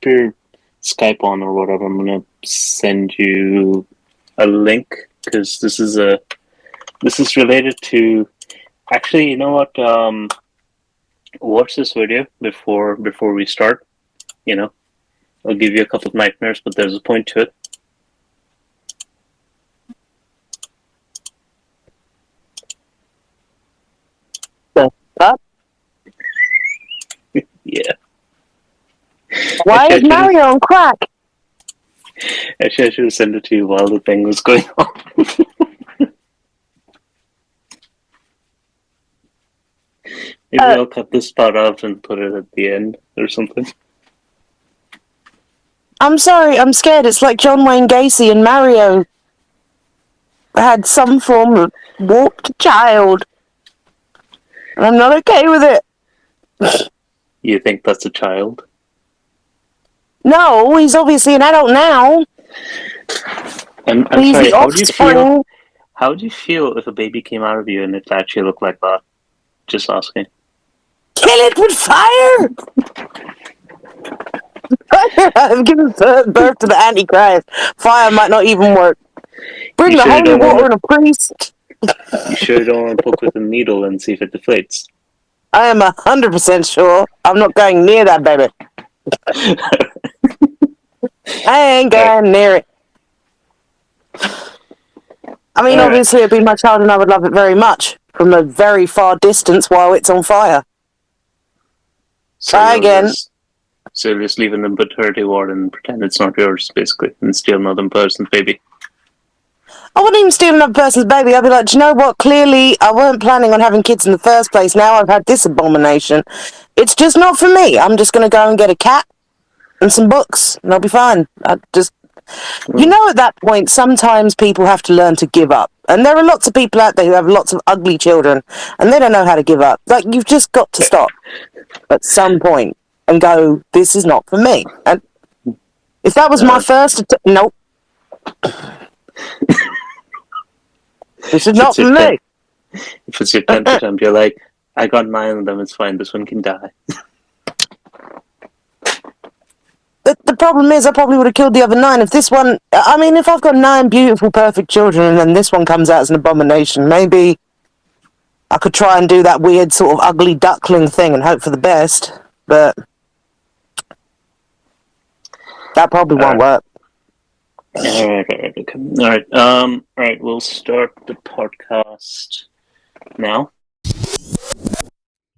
keep your Skype on or whatever, I'm gonna send you a link because this is related to. Actually, you know what? Watch this video before we start. You know, I'll give you a couple of nightmares, but there's a point to it. Up? Yeah. Why is Mario on crack? Actually, I should have sent it to you while the thing was going on. Maybe I'll cut this part out and put it at the end or something. I'm sorry, I'm scared. It's like John Wayne Gacy and Mario had some form of warped child. And I'm not okay with it. You think that's a child? No, he's obviously an adult now. I'm He's sorry, the offspring. how would you feel if a baby came out of you and it actually looked like that? Just asking. Kill it with fire! I've given birth to the Antichrist. Fire might not even work. Bring the holy water and a priest. You sure don't want to poke with a needle and see if it deflates? I am 100% sure I'm not going near that baby. I ain't going near it. I mean, obviously it'd be my child and I would love it very much from a very far distance while it's on fire. Try again. So you're just leaving them paternity ward and pretend it's not yours, basically, and steal another person's baby. I wouldn't even steal another person's baby. I'd be like, do you know what? Clearly, I weren't planning on having kids in the first place. Now I've had this abomination. It's just not for me. I'm just going to go and get a cat and some books, and I'll be fine. You know, at that point, sometimes people have to learn to give up. And there are lots of people out there who have lots of ugly children, and they don't know how to give up. Like, you've just got to stop at some point and go, this is not for me. And if that was my first nope. This is not for me. If it's your 10th attempt, you're like, I got 9 of them, it's fine, this one can die. The problem is, I probably would have killed the other 9. If this one, I mean, if I've got 9 beautiful, perfect children and then this one comes out as an abomination, maybe I could try and do that weird sort of ugly duckling thing and hope for the best, but that probably won't work. Alright, we'll start the podcast now.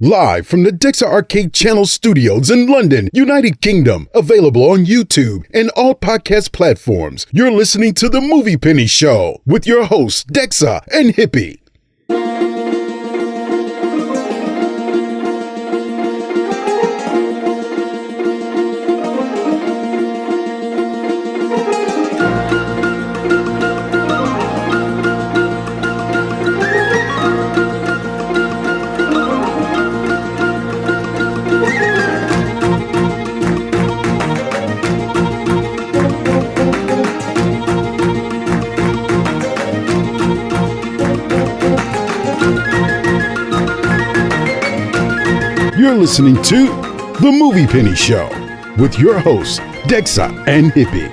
Live from the Dexa Arcade Channel Studios in London, United Kingdom. Available on YouTube and all podcast platforms. You're listening to The Movie Penny Show with your hosts, Dexa and Hippie. You're listening to The Movie Penny Show with your hosts, Dexa and Hippie.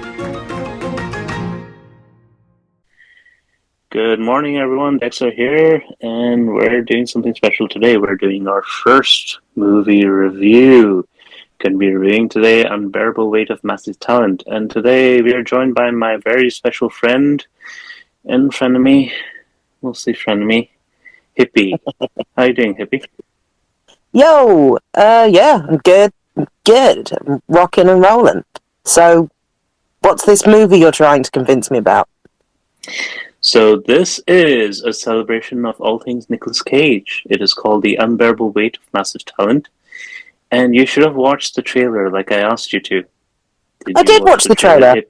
Good morning, everyone. Dexa here, and we're doing something special today. We're doing our first movie review. Going to be reviewing today Unbearable Weight of Massive Talent. And today we are joined by my very special friend and frenemy, mostly frenemy, Hippie. How you doing, Hippie? Yo, yeah, I'm good. I'm rocking and rolling. So, what's this movie you're trying to convince me about? So this is a celebration of all things Nicolas Cage. It is called The Unbearable Weight of Massive Talent. And you should have watched the trailer like I asked you to. I did watch the trailer.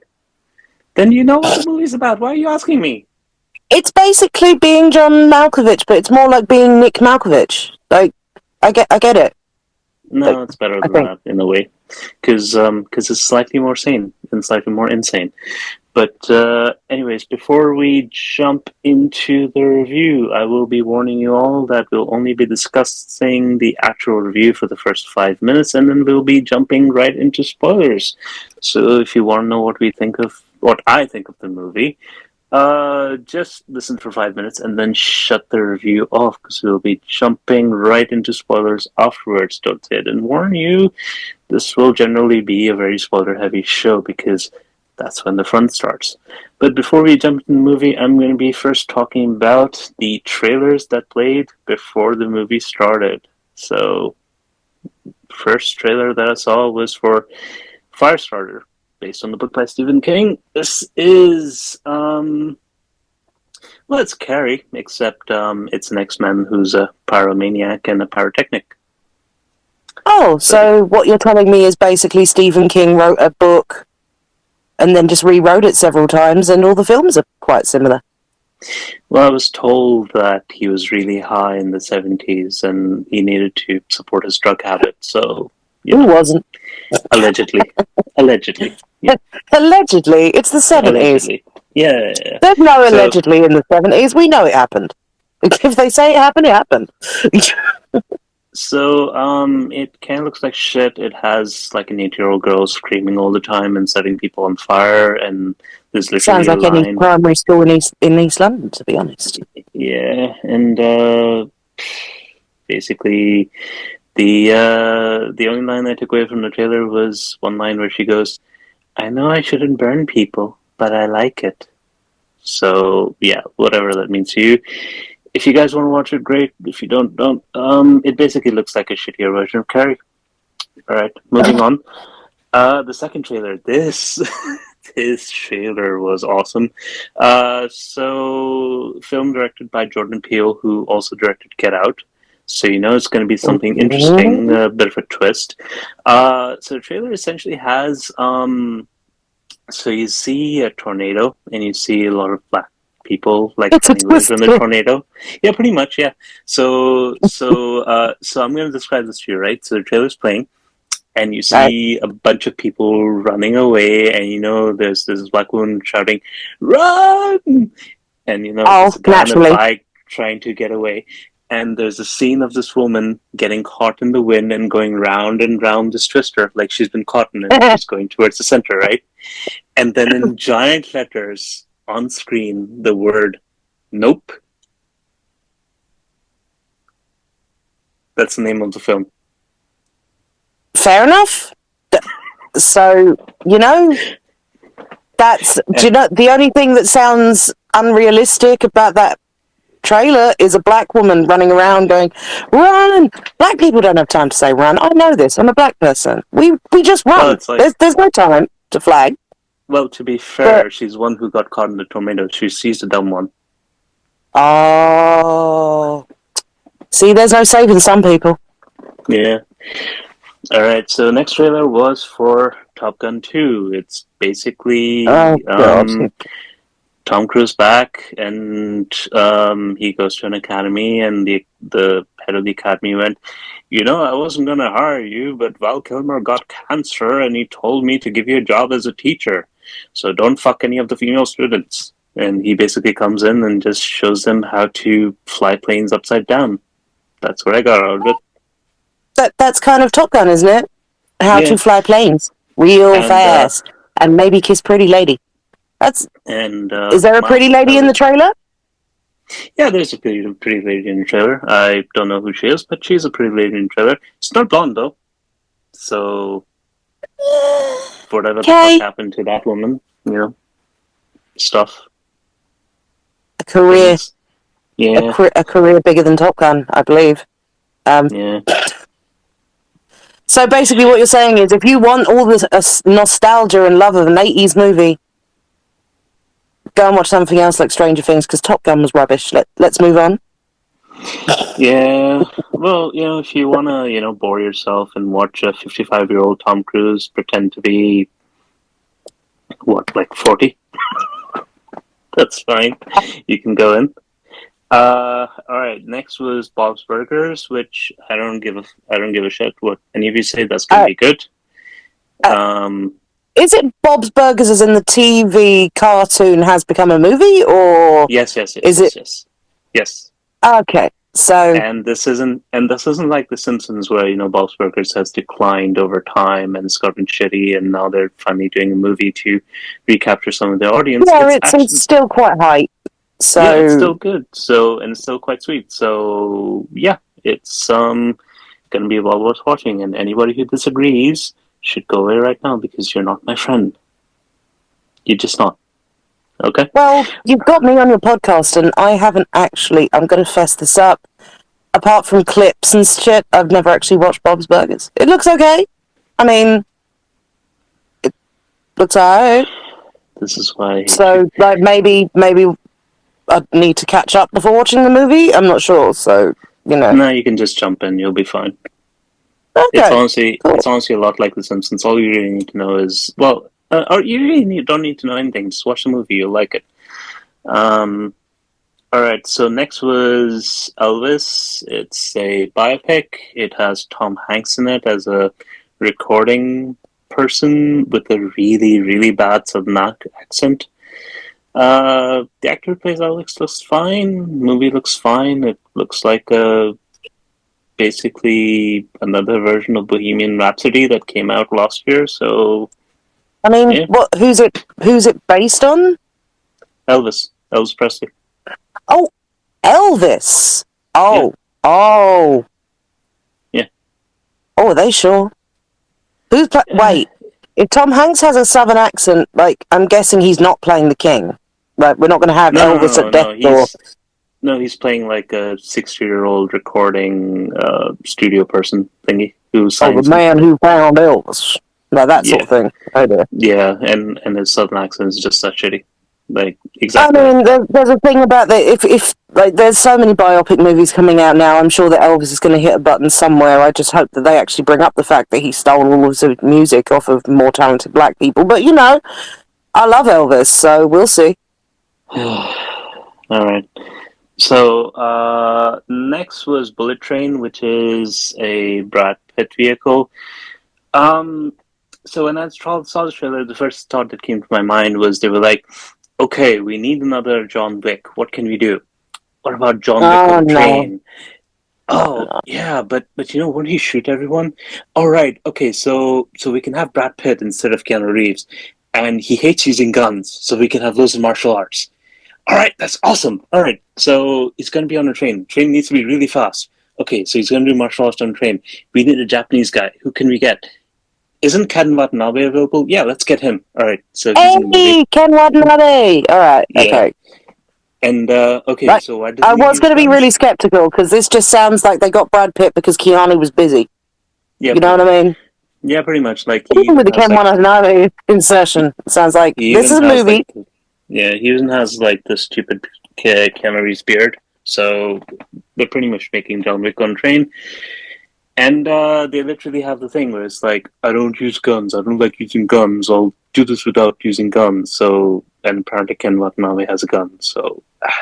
Then you know what the movie's about. Why are you asking me? It's basically being John Malkovich, but it's more like being Nick Malkovich. Like, I get it. No, it's better than that in a way, because it's slightly more sane and slightly more insane. But anyways, before we jump into the review, I will be warning you all that we'll only be discussing the actual review for the first 5 minutes, and then we'll be jumping right into spoilers. So if you want to know what I think of the movie, just listen for 5 minutes and then shut the review off, because we'll be jumping right into spoilers afterwards. Don't say I didn't warn you. This will generally be a very spoiler-heavy show because that's when the fun starts. But before we jump into the movie, I'm going to be first talking about the trailers that played before the movie started. So, first trailer that I saw was for Firestarter, based on the book by Stephen King. This is, well, it's Carrie, except it's an X-Men who's a pyromaniac and a pyrotechnic. Oh, so what you're telling me is basically Stephen King wrote a book and then just rewrote it several times, and all the films are quite similar. Well, I was told that he was really high in the 70s and he needed to support his drug habit, so... Who wasn't? Allegedly. Allegedly. Yeah. Allegedly. It's the 70s. Allegedly. Yeah. There's no allegedly in the 70s. We know it happened. If they say it happened, it happened. So, it kind of looks like shit. It has like an 8-year-old girl screaming all the time and setting people on fire, and there's literally Sounds like a line. any primary school in East London, to be honest. Yeah, and basically, the only line I took away from the trailer was one line where she goes, "I know I shouldn't burn people, but I like it." So yeah, whatever that means to you. If you guys want to watch it, great. If you don't. It basically looks like a shittier version of Carrie. All right, moving on. The second trailer. This this trailer was awesome. So film directed by Jordan Peele, who also directed Get Out. So you know it's going to be something interesting, a bit of a twist. So the trailer essentially has so you see a tornado and you see a lot of black people like running away from the tornado. Yeah, pretty much. Yeah. So I'm going to describe this to you, right? So the trailer's playing, and you see a bunch of people running away, and you know there's this black woman shouting, "Run!" And you know there's a guy on a bike trying to get away. And there's a scene of this woman getting caught in the wind and going round and round this twister, like she's been caught in it and she's going towards the center, right? And then in giant letters on screen, the word "Nope." That's the name of the film. Fair enough. So, you know, the only thing that sounds unrealistic about that trailer is a black woman running around going, "Run!" Black people don't have time to say run. I know this. I'm a black person. We just run. Well, there's no time to flag. Well, to be fair, she's one who got caught in the tornado. She's the dumb one. Oh. See, there's no saving some people. Yeah. All right, so the next trailer was for Top Gun 2. It's basically Tom Cruise back, and he goes to an academy, and the head of the academy went, "You know, I wasn't going to hire you, but Val Kilmer got cancer, and he told me to give you a job as a teacher. So don't fuck any of the female students." And he basically comes in and just shows them how to fly planes upside down. That's what I got out of it. That's kind of Top Gun, isn't it? How to fly planes real fast and maybe kiss pretty lady. Is there a pretty lady in the trailer? Yeah, there's a pretty lady in the trailer. I don't know who she is, but she's a pretty lady in the trailer. She's not blonde though. So whatever the fuck happened to that woman, you know, stuff. A career. Yeah. A career bigger than Top Gun, I believe. Yeah. So basically what you're saying is if you want all this nostalgia and love of an 80s movie, go and watch something else like Stranger Things, because Top Gun was rubbish. Let's move on. Yeah. Well, you know, if you want to, you know, bore yourself and watch a 55-year-old Tom Cruise pretend to be, like 40? That's fine. You can go in. Alright, next was Bob's Burgers, which I don't give a shit what any of you say. That's gonna be good. Is it Bob's Burgers as in the TV cartoon has become a movie, or Yes. is it? Yes. Okay, so And this isn't like The Simpsons, where Bob's Burgers has declined over time and it's gotten shitty, and now they're finally doing a movie to recapture some of their audience. yeah, It's it's actually still quite hype. yeah, it's So still good. And it's still quite sweet. So yeah, it's gonna be well worth watching. And anybody who disagrees should go away right now because you're not my friend. You're just not. Okay. well, you've got me on your podcast, and I haven't actually. I'm going to fess this up. Apart from clips and shit, I've never actually watched Bob's Burgers. It looks okay. I mean, it looks alright. This is why I hate So, you. like, maybe I'd need to catch up before watching the movie. I'm not sure. So, No, you can just jump in. You'll be fine. Okay. It's honestly a lot like The Simpsons. All you really need to know is, or you really don't need to know anything. Just watch the movie. You'll like it. All right. So next was Elvis. It's a biopic. It has Tom Hanks in it as a recording person with a really, really bad Southern accent. The actor who plays Alex looks fine. Movie looks fine. It looks like basically another version of Bohemian Rhapsody that came out last year. So I mean, yeah, Who's it based on? Elvis Presley. Oh, Elvis. Oh, Yeah. oh, Yeah. Oh, are they sure? Wait, if Tom Hanks has a southern accent, like, I'm guessing he's not playing the king. Right, we're not going to have Elvis at death door. He's playing like a 60-year-old recording studio person thingy who signs the man who found Elvis. Like, that sort of thing. Oh dear. Yeah, and his southern accent is just that shitty. Like, I exactly. mean, there's a thing about that. If like, there's so many biopic movies coming out now, I'm sure that Elvis is going to hit a button somewhere. I just hope that they actually bring up the fact that he stole all of the music off of more talented black people. But I love Elvis, so we'll see. All right. So next was Bullet Train, which is a Brad Pitt vehicle. So when I saw the trailer, the first thought that came to my mind was they were like, okay, we need another John Wick. What can we do? What about John Wick on a train? Oh, yeah, but won't he shoot everyone? All right, okay, so we can have Brad Pitt instead of Keanu Reeves, and he hates using guns, so we can have loads of martial arts. All right, that's awesome. All right, so he's going to be on a train. Train needs to be really fast. Okay, so he's going to do martial arts on a train. We need a Japanese guy. Who can we get? Isn't Ken Watanabe available? Yeah, let's get him. All right, so he's in the movie. Ken Watanabe! All right, Yeah. okay. And, okay, so why does I he was use going to be guns? really skeptical, because this just sounds like they got Brad Pitt because Keanu was busy. Yeah, You know what I mean? Yeah, pretty much. Like, Even with the Ken Watanabe insertion, it sounds like this is a movie. He even has, like, the stupid Keanu Reeves beard. So they're pretty much making John Wick on train. And they literally have the thing where it's like, I don't use guns. I don't like using guns. I'll do this without using guns. So, and apparently Ken Watanabe has a gun. So, I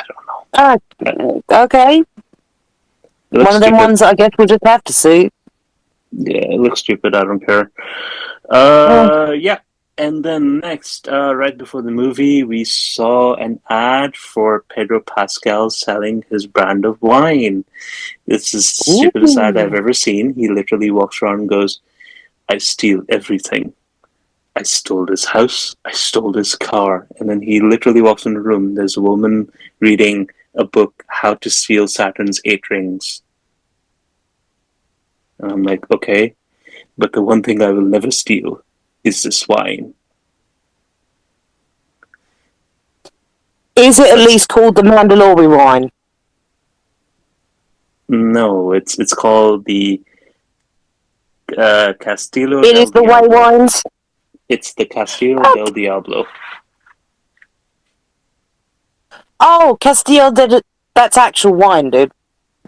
don't know. Okay. One of them ones I guess we'll just have to see. Yeah, it looks stupid. I don't care. Yeah. And then next, right before the movie, we saw an ad for Pedro Pascal selling his brand of wine. This is the stupidest ad I've ever seen. He literally walks around and goes, I steal everything. I stole this house. I stole this car. And then he literally walks in the room. There's a woman reading a book, How to Steal Saturn's 8 Rings. And I'm like, okay, but the one thing I will never steal is this wine. Is it at least called the Mandalorian wine? No, it's called the Castillo It del is the Diablo. way wines? It's the Castillo del Diablo. Oh, Castillo did. That's actual wine, dude.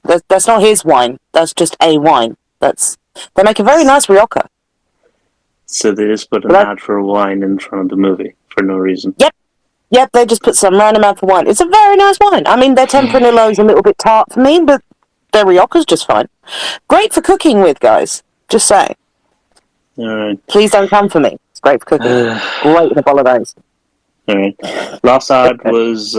That's not his wine. That's just a wine. They make a very nice Rioja. So they just put an ad for wine in front of the movie for no reason. Yep, they just put some random ad for wine. It's a very nice wine. I mean, their Tempranillo is a little bit tart for me, but their Rioja's just fine. Great for cooking with, guys. Just saying. All right. Please don't come for me. It's great for cooking. Great in the holidays. All right. Last ad was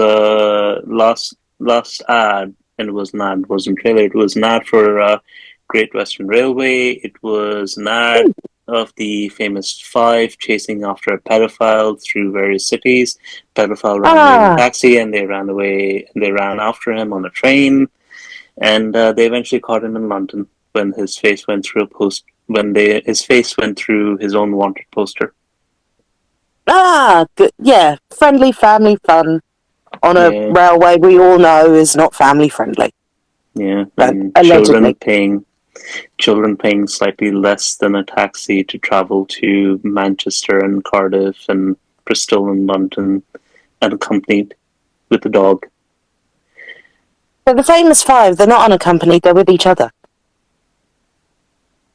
last ad, and it was an ad. It wasn't a trailer. It was an ad for Great Western Railway. It was an ad of the famous five chasing after a pedophile through various cities. Pedophile ran away in a taxi, and they ran away. They ran after him on a train, and they eventually caught him in London when his face went through a post. His face went through his own wanted poster. Good. Yeah, friendly family fun on a railway we all know is not family friendly. Yeah, and allegedly. Children paying slightly less than a taxi to travel to Manchester and Cardiff and Bristol and London, unaccompanied with a dog. So the famous five, they're not unaccompanied, they're with each other.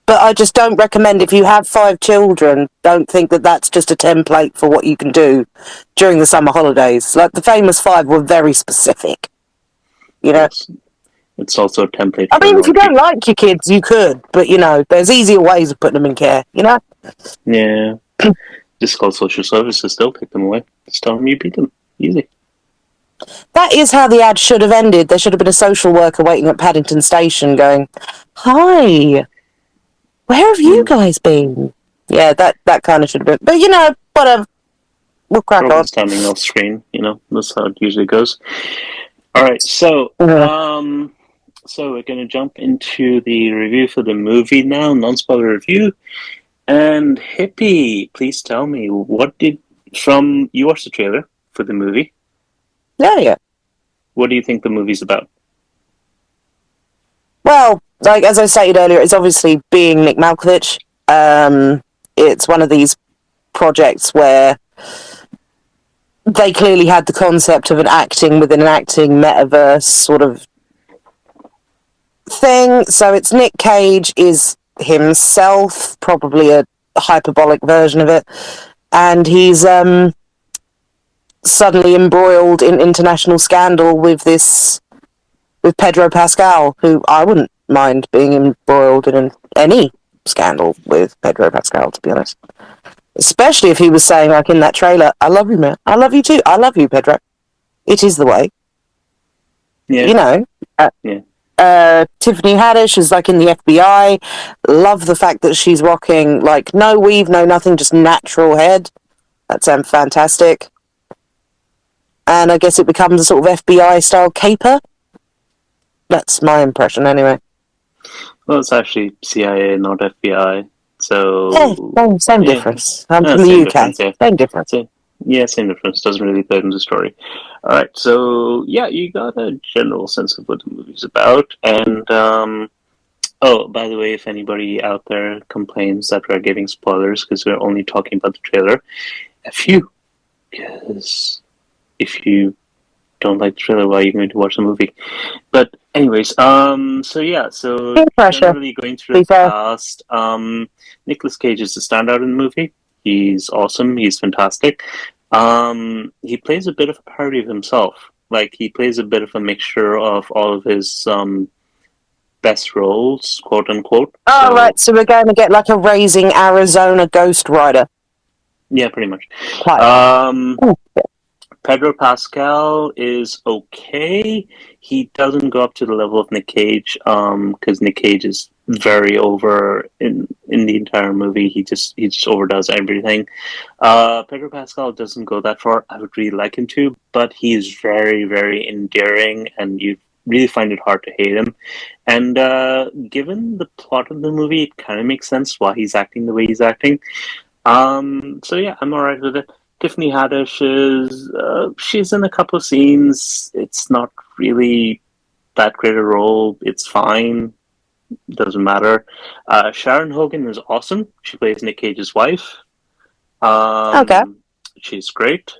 But I just don't recommend, if you have 5 children, don't think that that's just a template for what you can do during the summer holidays. Like, the famous 5 were very specific. You know? Yes. It's also a template I mean, if you don't like your kids, you could. But, you know, there's easier ways of putting them in care, you know? Yeah. Just call social services, they'll take them away. Just tell them you beat them. Easy. That is how the ad should have ended. There should have been a social worker waiting at Paddington Station going, "Hi, where have you guys been?" Yeah, that kind of should have been. But, you know, whatever. We'll crack Probably on. standing off screen, you know, that's how it usually goes. Alright, so, so we're going to jump into the review for the movie now, non-spoiler review. And Hippie, please tell me, you watched the trailer for the movie. Yeah. What do you think the movie's about? Well, like, as I stated earlier, it's obviously being Nick Malkovich. It's one of these projects where they clearly had the concept of an acting within an acting metaverse sort of thing. So it's Nick Cage is himself, probably a hyperbolic version of it, and he's suddenly embroiled in international scandal with Pedro Pascal, who I wouldn't mind being embroiled in any scandal with Pedro Pascal, to be honest. Especially if he was saying, like in that trailer, "I love you, man. I love you too. I love you, Pedro. It is the way." Yeah. You know? Tiffany Haddish is like in the FBI. Love the fact that she's rocking like no weave, no nothing, just natural head. That's fantastic. And I guess it becomes a sort of FBI style caper. That's my impression anyway. Well, it's actually CIA, not FBI. So same difference. I'm from same the UK. Same difference. Same difference. Doesn't really play into the story. All right, so yeah, you got a general sense of what the movie's about. And oh, by the way, if anybody out there complains that we're giving spoilers because we're only talking about the trailer, because if you don't like the trailer, why are you going to watch the movie? But anyways, so generally going through the cast, Nicolas Cage is the standout in the movie. He's awesome. He's fantastic. He plays a bit of a parody of himself. Like, he plays a bit of a mixture of all of his best roles, quote unquote. Right. So we're going to get like a Raising Arizona Ghost Rider. Yeah, pretty much. Pedro Pascal is okay. He doesn't go up to the level of Nick Cage, because Nick Cage is very over in the entire movie. He just overdoes everything. Pedro Pascal doesn't go that far. I would really like him to, but he is very, very endearing, and you really find it hard to hate him. And given the plot of the movie, it kind of makes sense why he's acting the way he's acting. So yeah, I'm alright with it. Tiffany Haddish she's in a couple of scenes. It's not really that great a role. It's fine. Doesn't matter. Sharon Hogan is awesome. She plays Nick Cage's wife. Okay. She's great.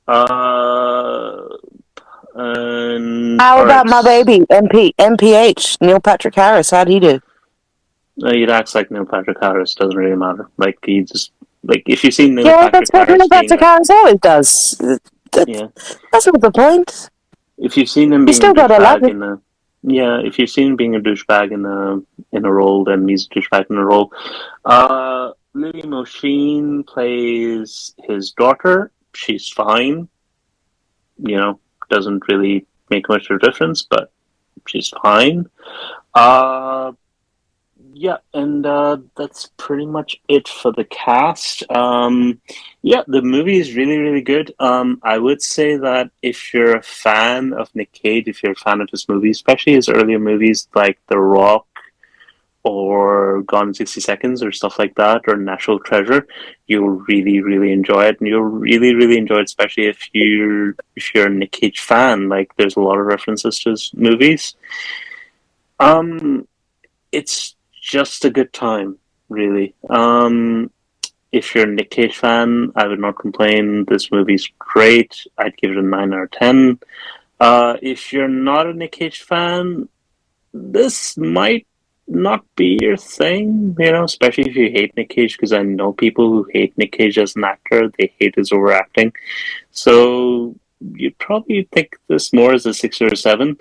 How about my baby, MPH, Neil Patrick Harris? How'd he do? He acts like Neil Patrick Harris. Doesn't really matter. Like, he just... Like, if you've seen Neil Patrick Harris... Neil Patrick Harris always does. That's not the point. If you've seen him being a douchebag in a... Yeah, if you've seen him being a douchebag in a role, then he's a douchebag in a role. Lily Mosheen plays his daughter. She's fine. Doesn't really make much of a difference, but she's fine. Uh, yeah, and that's pretty much it for the cast. Yeah, the movie is really, really good. I would say that if you're a fan of Nick Cage, if you're a fan of his movies, especially his earlier movies like The Rock or Gone in 60 Seconds or stuff like that, or National Treasure, you'll really, really enjoy it, and you'll really, really enjoy it, especially if you're a Nick Cage fan. Like, there's a lot of references to his movies. It's just a good time, really. If you're a Nick Cage fan, I would not complain. This movie's great. I'd give it a 9 out of 10. If you're not a Nick Cage fan, this might not be your thing, especially if you hate Nick Cage, because I know people who hate Nick Cage as an actor. They hate his overacting. So you'd probably think this more as a 6 or a 7.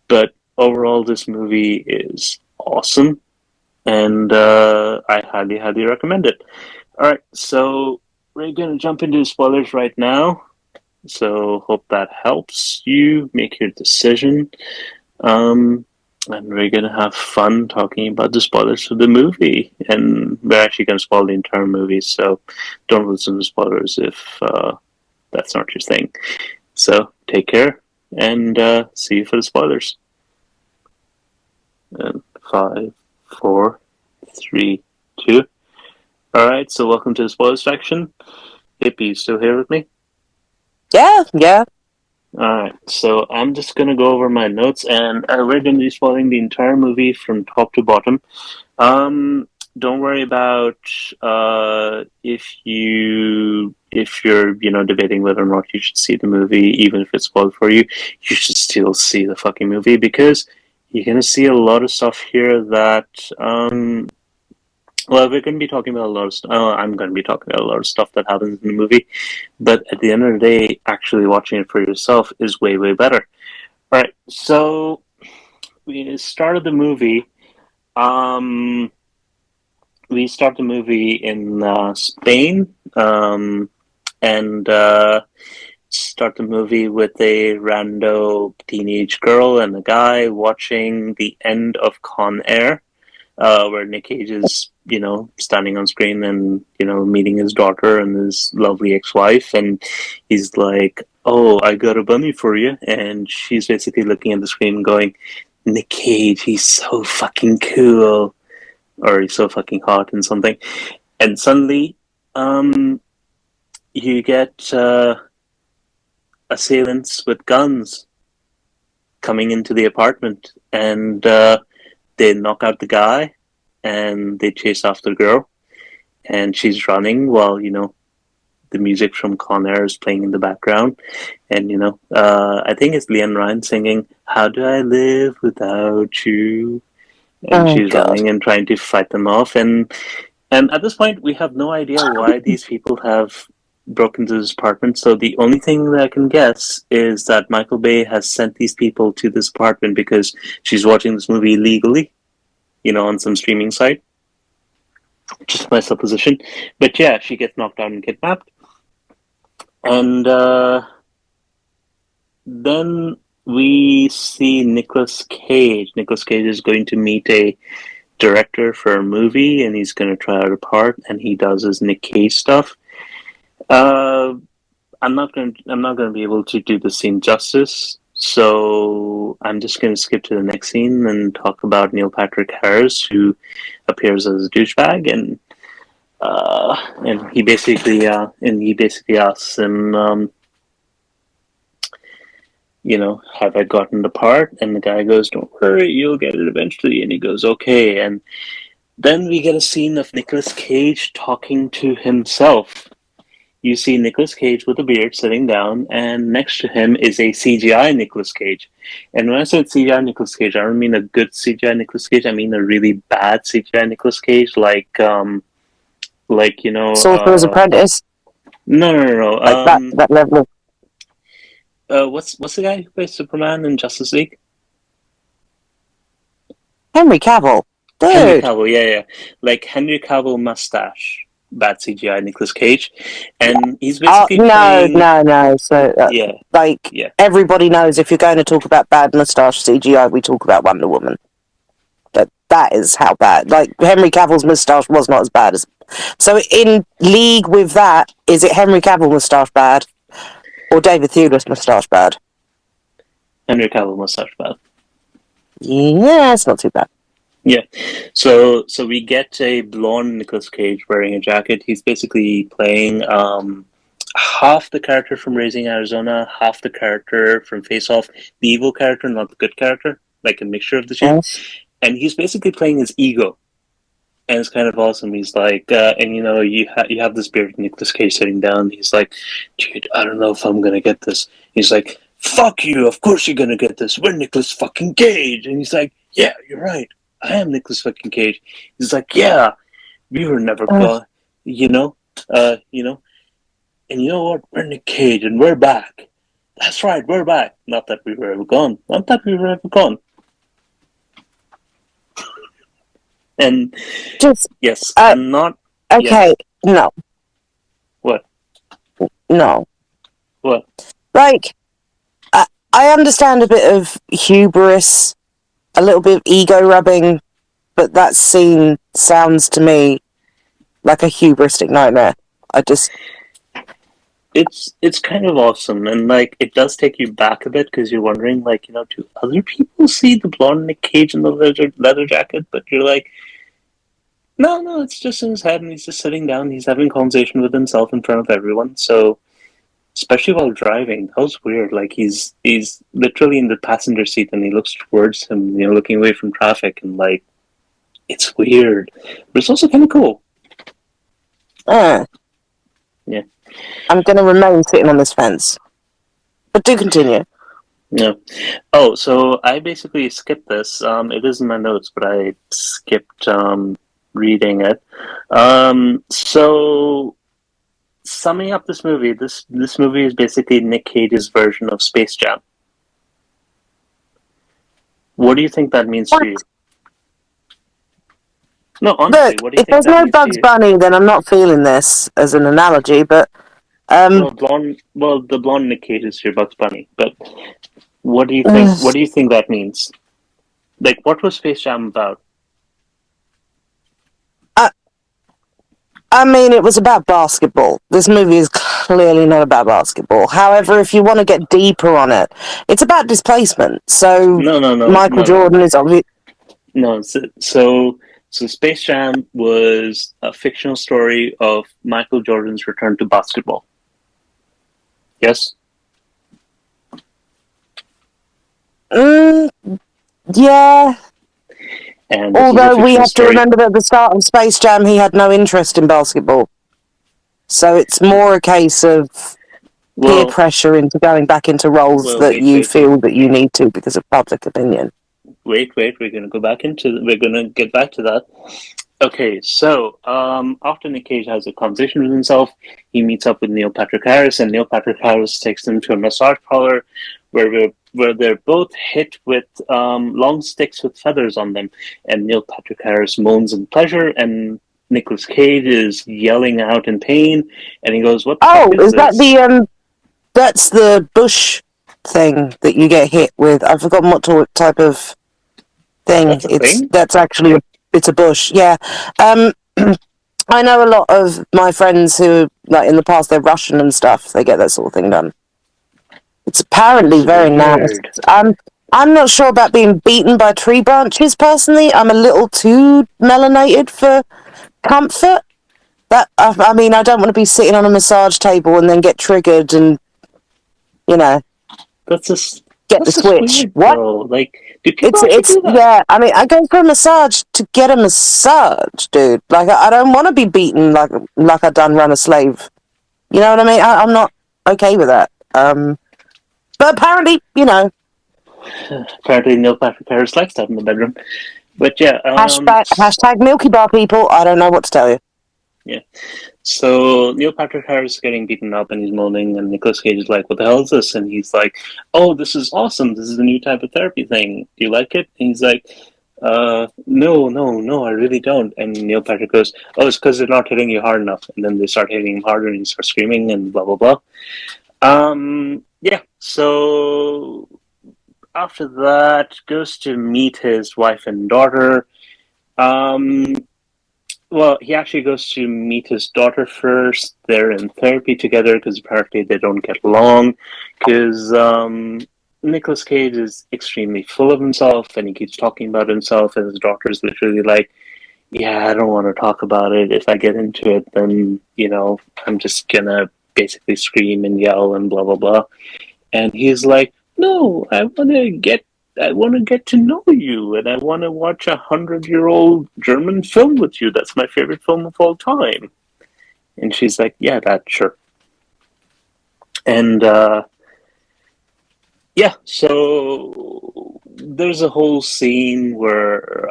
But overall, this movie is awesome, and I highly, highly recommend it. All right, so we're going to jump into spoilers right now. So hope that helps you make your decision. And we're going to have fun talking about the spoilers for the movie. And we're actually going to spoil the entire movie, so don't listen to spoilers if that's not your thing. So take care, and see you for the spoilers. And 5, 4, 3, 2. Alright, so welcome to the spoilers section. Hippie, you still here with me? Yeah. Alright, so I'm just going to go over my notes, and we're going to be spoiling the entire movie from top to bottom. Don't worry about if you're debating whether or not you should see the movie, even if it's spoiled for you. You should still see the fucking movie, because you're going to see a lot of stuff here that well, we're going to be talking about a lot of stuff. I'm going to be talking about a lot of stuff that happens in the movie, but at the end of the day, actually watching it for yourself is way, way better. All right, so we started the movie. We start the movie in Spain, and start the movie with a rando teenage girl and a guy watching the end of Con Air, where Nick Cage is, standing on screen and, meeting his daughter and his lovely ex-wife, and he's like, "Oh, I got a bunny for you," and she's basically looking at the screen going, "Nick Cage, he's so fucking cool," or "he's so fucking hot," and something, and suddenly, you get assailants with guns coming into the apartment, and they knock out the guy, and they chase after the girl, and she's running while, the music from Con Air is playing in the background, and, I think it's Leanne Ryan singing, "How do I live without you?" And she's running and trying to fight them off, and at this point, we have no idea why these people have broken into this apartment, so the only thing that I can guess is that Michael Bay has sent these people to this apartment because she's watching this movie illegally, on some streaming site. Just my supposition. But yeah, she gets knocked out and kidnapped. And then we see Nicolas Cage. Nicolas Cage is going to meet a director for a movie, and he's going to try out a part, and he does his Nick Cage stuff. I'm not going to be able to do the scene justice, so I'm just going to skip to the next scene and talk about Neil Patrick Harris, who appears as a douchebag, and he basically asks him, have I gotten the part? And the guy goes, "Don't worry, you'll get it eventually." And he goes, "Okay." And then we get a scene of Nicolas Cage talking to himself. You see Nicolas Cage with a beard sitting down, and next to him is a CGI Nicolas Cage. And when I said CGI Nicolas Cage, I don't mean a good CGI Nicolas Cage. I mean a really bad CGI Nicolas Cage, like Sorcerer's Apprentice. No. Like that level. What's the guy who plays Superman in Justice League? Henry Cavill. Henry Dude. Cavill, yeah. Like Henry Cavill mustache, bad CGI Nicolas Cage. And he's basically No, playing, no, no. So, yeah, like, yeah. everybody knows if you're going to talk about bad moustache CGI, we talk about Wonder Woman. That is how bad. Like, Henry Cavill's moustache was not as bad as. So, in league with that, is it Henry Cavill moustache bad? Or David Thewlis moustache bad? Henry Cavill mustache bad. Yeah, it's not too bad. Yeah, so we get a blonde Nicolas Cage wearing a jacket. He's basically playing half the character from Raising Arizona, half the character from Face Off, the evil character, not the good character, like a mixture of the two. Yes. And he's basically playing his ego, and it's kind of awesome. He's like, and you know, you have this bearded Nicolas Cage sitting down. He's like, dude, I don't know if I'm gonna get this. He's like, fuck you, of course you're gonna get this. We're Nicolas fucking Cage, and he's like, yeah, you're right. I am Nicolas fucking Cage. He's like, yeah, we were never gone, you know, and you know what? We're Nick Cage, and we're back. That's right, we're back. Not that we were ever gone. Not that we were ever gone. And Just, yes, I'm not. okay, Yes. no. What? No. What? Like, I understand a bit of hubris, a little bit of ego rubbing, but that scene sounds to me like a hubristic nightmare. It's kind of awesome, and like it does take you back a bit because you're wondering, like, you know, do other people see the blonde Nick Cage in the leather jacket? But you're like, no, it's just in his head, and he's just sitting down. He's having a conversation with himself in front of everyone. So, especially while driving, that was weird. Like he's literally in the passenger seat, and he looks towards him, you know, looking away from traffic, and like it's weird, but it's also kind of cool. Yeah. I'm going to remain sitting on this fence. But do continue. Yeah. Oh, so I basically skipped this. It is in my notes, but I skipped reading it. So summing up this movie, this movie is basically Nick Cage's version of Space Jam. What do you think that means to you? No, honestly, Look, what do you if think there's that no means to Bugs you? Bunny, then I'm not feeling this as an analogy, but Well, the blonde Nick Cage is your Bugs Bunny, but what do you think? What do you think that means? Like, what was Space Jam about? I mean, it was about basketball. This movie is clearly not about basketball. However, if you want to get deeper on it, it's about displacement. So Michael Jordan is obviously... No, so Space Jam was a fictional story of Michael Jordan's return to basketball. Yes? Yeah. And although we have to remember that at the start of Space Jam, he had no interest in basketball. So it's more a case of peer pressure into going back into roles that you feel that you need to because of public opinion. Wait, we're going to get back to that. Okay, so after Nick Cage has a conversation with himself, he meets up with Neil Patrick Harris, and Neil Patrick Harris takes him to a massage parlor where they're both hit with long sticks with feathers on them, and Neil Patrick Harris moans in pleasure, and Nicolas Cage is yelling out in pain, and he goes, "What the fuck is that this?" the that's the bush thing that you get hit with? I've forgotten what type of thing. That's a thing? That's actually it's a bush. Yeah. I know a lot of my friends who, like, in the past, they're Russian and stuff. They get that sort of thing done. It's apparently very nice. I'm not sure about being beaten by tree branches, personally. I'm a little too melanated for comfort. I mean, I don't want to be sitting on a massage table and then get triggered and, you know, get the switch. Weird, what? Bro. Like, do people do that? Yeah, I mean, I go for a massage to get a massage, dude. Like, I don't want to be beaten like I done run a slave. You know what I mean? I'm not okay with that. But apparently, you know. Apparently, Neil Patrick Harris likes that in the bedroom. But yeah. Hashtag Milky Bar people. I don't know what to tell you. Yeah. So Neil Patrick Harris is getting beaten up and he's moaning, and Nicolas Cage is like, "What the hell is this?" And he's like, "Oh, this is awesome. This is a new type of therapy thing. Do you like it?" And he's like, No, I really don't. And Neil Patrick goes, oh, it's because they're not hitting you hard enough. And then they start hitting him harder and he starts screaming and blah, blah, blah. Yeah, so after that, goes to meet his wife and daughter. Well, he actually goes to meet his daughter first. They're in therapy together because apparently they don't get along. Because Nicolas Cage is extremely full of himself and he keeps talking about himself, and his daughter is literally like, yeah, I don't want to talk about it. If I get into it, then, I'm just gonna basically scream and yell and blah, blah, blah. And he's like, no, I want to get to know you, and I want to watch 100-year-old German film with you. That's my favorite film of all time. And she's like, yeah, that's sure. And yeah, so there's a whole scene where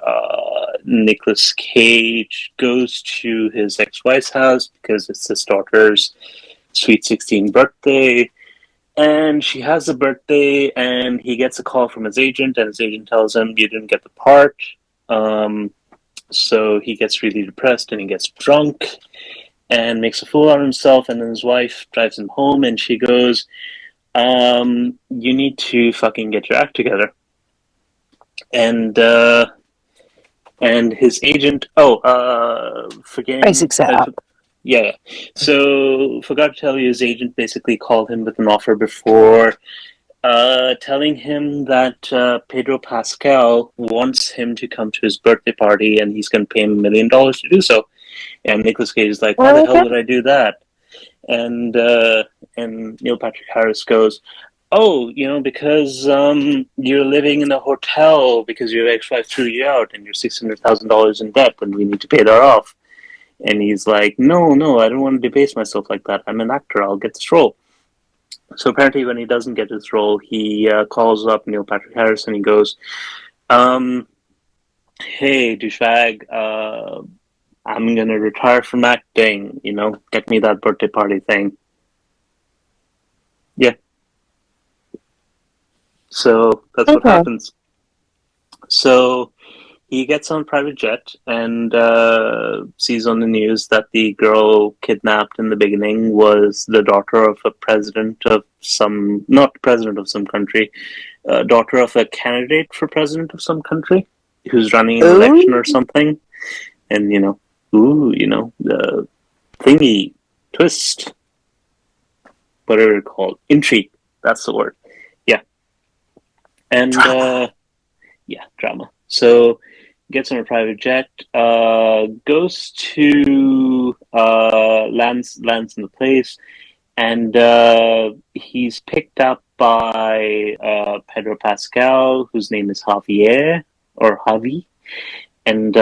Nicolas Cage goes to his ex-wife's house because it's his daughter's sweet 16 birthday. And she has a birthday, and he gets a call from his agent, and his agent tells him, you didn't get the part. So he gets really depressed, and he gets drunk, and makes a fool out of himself, and then his wife drives him home, and she goes, you need to fucking get your act together. And his agent, forgetting... Basic setup. Yeah. So, forgot to tell you, his agent basically called him with an offer before, telling him that Pedro Pascal wants him to come to his birthday party, and he's going to pay him $1 million to do so. And Nicolas Cage is like, why the hell did I do that? And Neil Patrick Harris goes, oh, because you're living in a hotel because your ex-wife threw you out, and you're $600,000 in debt, and we need to pay that off. And he's like, no, I don't want to debase myself like that. I'm an actor. I'll get this role. So apparently when he doesn't get this role, he calls up Neil Patrick Harris and he goes, hey, douchebag, I'm going to retire from acting. Get me that birthday party thing. Yeah. So that's what happens. So... he gets on a private jet and sees on the news that the girl kidnapped in the beginning was the daughter of a president of some... not president of some country, daughter of a candidate for president of some country who's running an election or something. And, the thingy, twist, whatever it's called, intrigue, that's the word. Yeah. And, drama. So... gets on a private jet, goes to lands in the place, and he's picked up by Pedro Pascal, whose name is Javier or Javi, and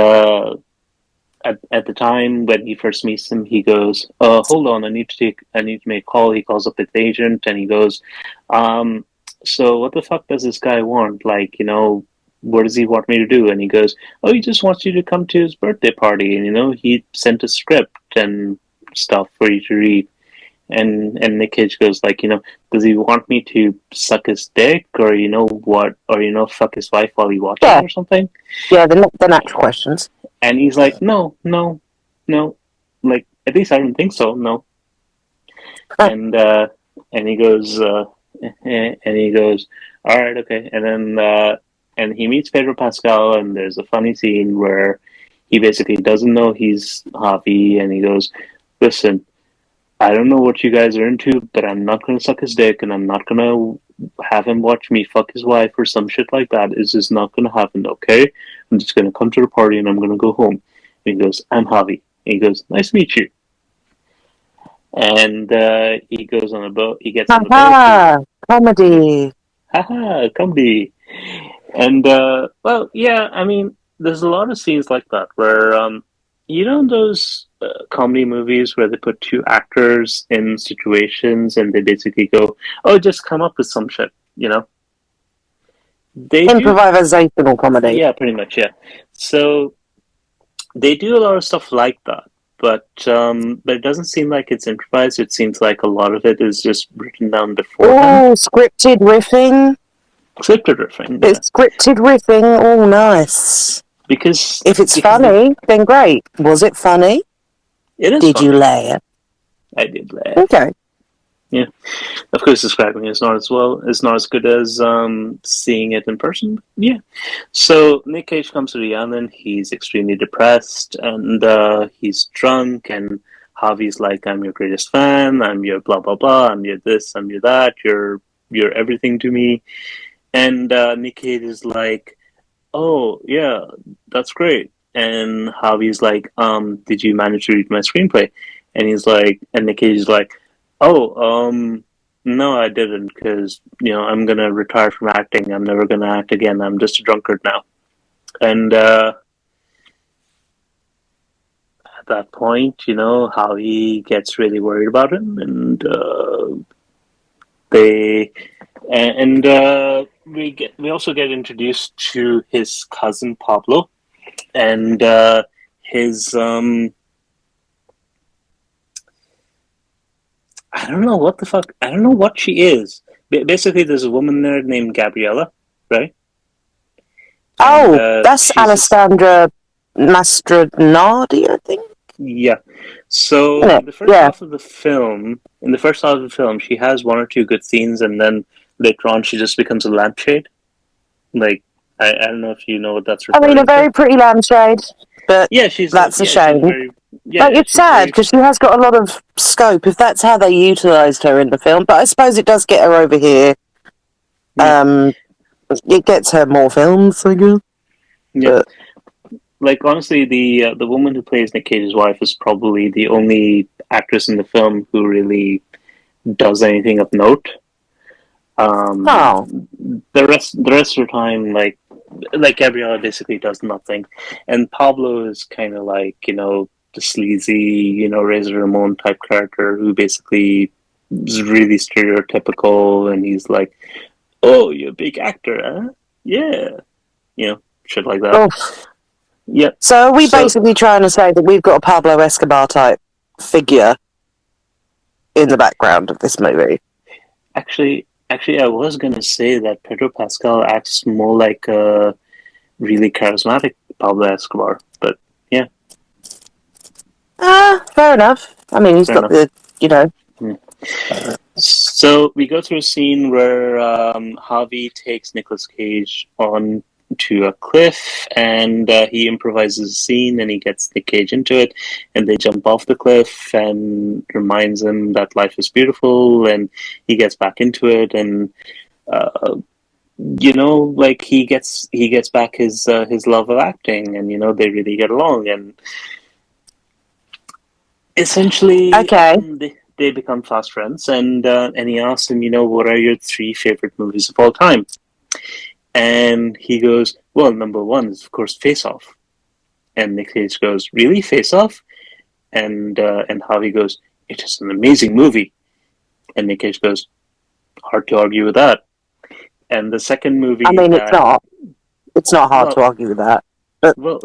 at the time when he first meets him, he goes, "Hold on, I need to make a call." He calls up his agent and he goes, "So what the fuck does this guy want? What does he want me to do?" And he goes, "Oh, he just wants you to come to his birthday party, and he sent a script and stuff for you to read." And Nick Cage goes does he want me to suck his dick or fuck his wife while he watches or something? Yeah, the natural questions. And he's like, no, at least I don't think so, no. And he goes, all right, okay, and then. And he meets Pedro Pascal, and there's a funny scene where he basically doesn't know he's Javi, and he goes, listen, I don't know what you guys are into, but I'm not going to suck his dick, and I'm not going to have him watch me fuck his wife or some shit like that. It's just not going to happen, okay? I'm just going to come to the party, and I'm going to go home. And he goes, I'm Javi. And he goes, nice to meet you. And he goes on a boat. He gets on a boat. Comedy. Haha, comedy. And, there's a lot of scenes like that where, those comedy movies where they put two actors in situations and they basically go, oh, just come up with some shit, They improvisational comedy. Yeah, pretty much, yeah. So they do a lot of stuff like that, but it doesn't seem like it's improvised. It seems like a lot of it is just written down beforehand. Oh, scripted riffing. Scripted riffing, yeah. It's scripted riffing, all nice. Because If it's funny, then great. Was it funny? it is Did funny. you laugh? I did laugh. Okay. Yeah. Of course, describing it is not as good as seeing it in person. Yeah. So Nick Cage comes to the island. He's extremely depressed and he's drunk. And Javi's like, "I'm your greatest fan. I'm your blah blah blah. I'm your this. I'm your that. You're everything to me." And Nick Cage is like, "Oh yeah, that's great." And Javi's like, "Did you manage to read my screenplay?" And he's like, and Nick Cage is like, "Oh, no, I didn't, because I'm gonna retire from acting. I'm never gonna act again. I'm just a drunkard now." And at that point, how he gets really worried about him, and they and we also get introduced to his cousin Pablo, and his I don't know what the fuck. I don't know what she is. Basically, there's a woman there named Gabriella, right? And That's Alessandra Mastronardi, I think. Yeah. So Isn't in it? the first Yeah. half of the film, she has one or two good scenes, and then later on, she just becomes a lampshade. Like I don't know if you know what that's I referring mean, a very to. pretty lampshade, but Yeah, that's a shame. It's she's sad very. because she has got a lot of scope if that's how they utilised her in the film. But I suppose it does get her over here. Yeah. It gets her more films, I guess. Yeah. But Like honestly, the woman who plays Nick Cage's wife is probably the only actress in the film who really does anything of note. oh, The rest of the time, like Gabriella basically does nothing, and Pablo is kind of like the sleazy Razor Ramon type character who basically is really stereotypical, and he's like, "Oh, you're a big actor, huh? Yeah," shit like that. oof. Yeah. So are we So basically trying to say that we've got a Pablo Escobar type figure in the background of this movie? actually, I was gonna say that Pedro Pascal acts more like a really charismatic Pablo Escobar, but yeah, Fair enough. I mean, he's fair got enough. the, So we go through a scene where Javi takes Nicolas Cage on to a cliff, and he improvises a scene, and he gets Nick Cage into it, and they jump off the cliff, and reminds him that life is beautiful, and he gets back into it, and like he gets back his love of acting, and they really get along, and essentially, Okay. they become fast friends, and he asks him, what are your three favorite movies of all time? And he goes, well, number one is of course Face Off. And Nick Cage goes, really, Face Off? And Javi goes, it is an amazing movie. And Nick Cage goes, hard to argue with that. And the second movie I mean, that it's not hard well, to argue with that. But, well,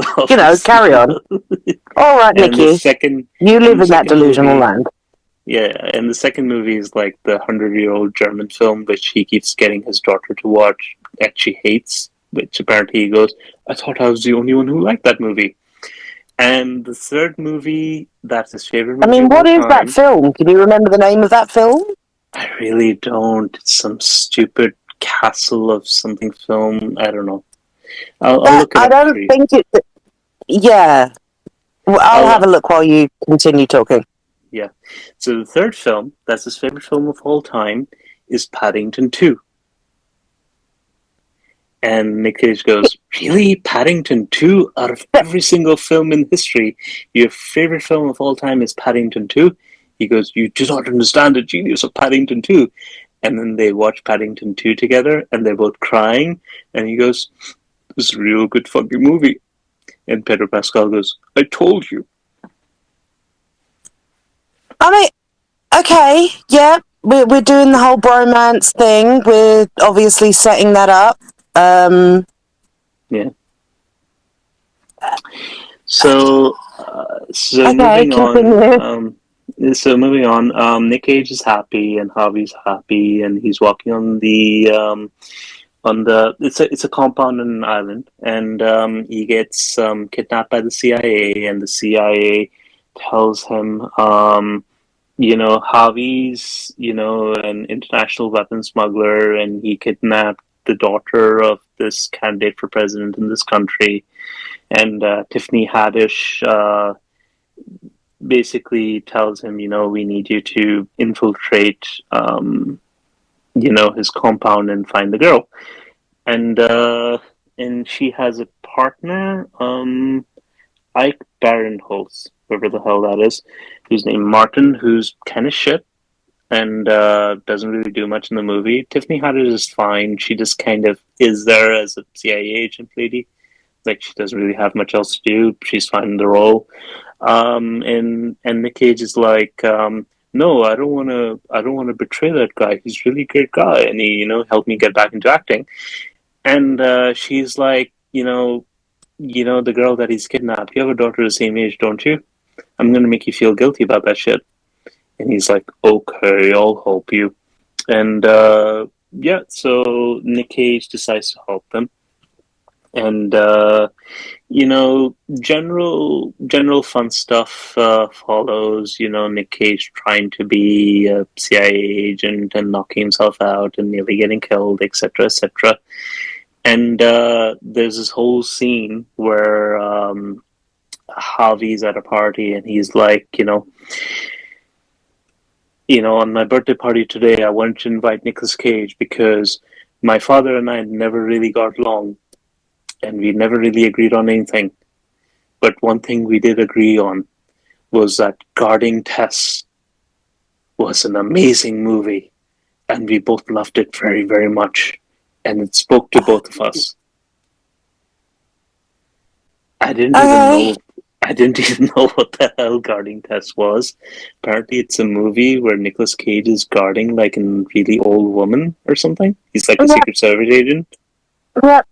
carry on. All right, and Nicky. You live in that delusional land. Yeah, and the second movie is like the 100-year-old German film, which he keeps getting his daughter to watch, that she hates, which apparently he goes, I thought I was the only one who liked that movie. And the third movie, that's his favorite movie. I mean, what is that time. film? Can you remember the name of that film? I really don't. It's some stupid castle of something film. I don't know. I'll look it up. I don't think it. Yeah. Well, I'll have a look while you continue talking. Yeah. So the third film, that's his favorite film of all time, is Paddington 2. And Nick Cage goes, really? Paddington 2? Out of every single film in history, your favorite film of all time is Paddington 2? He goes, you do not understand the genius of Paddington 2. And then they watch Paddington 2 together, and they're both crying. And he goes, this is a real good fucking movie. And Pedro Pascal goes, I told you. I mean, okay, yeah, we're doing the whole bromance thing. We're obviously setting that up. Yeah. So okay, moving on. Nick Cage is happy, and Javi's happy, and he's walking on the on the it's a compound on an island, and he gets kidnapped by the CIA, and the CIA tells him, Javi's, an international weapon smuggler, and he kidnapped the daughter of this candidate for president in this country, and Tiffany Haddish basically tells him, we need you to infiltrate, his compound and find the girl. And she has a partner, Ike Barinholtz, whoever the hell that is, who's named Martin, who's kind of shit and doesn't really do much in the movie. Tiffany Haddish is fine. She just kind of is there as a CIA agent lady. Like, she doesn't really have much else to do. She's fine in the role. And Nick Cage is like, no, I don't want to betray that guy. He's a really great guy, and he, helped me get back into acting. And she's like, the girl that he's kidnapped. You have a daughter the same age, don't you? I'm gonna make you feel guilty about that shit. And he's like, okay, I'll help you. And so Nick Cage decides to help them. And general fun stuff follows. Nick Cage trying to be a CIA agent and knocking himself out and nearly getting killed, etc., etc. And there's this whole scene where Javi's at a party, and he's like, on my birthday party today, I wanted to invite Nicolas Cage because my father and I never really got along, and we never really agreed on anything. But one thing we did agree on was that Guarding Tess was an amazing movie, and we both loved it very, very much. And it spoke to both of us. I didn't even know what the hell Guarding Tess was. Apparently, it's a movie where Nicolas Cage is guarding like a really old woman or something. He's like a Secret Service agent. Yep.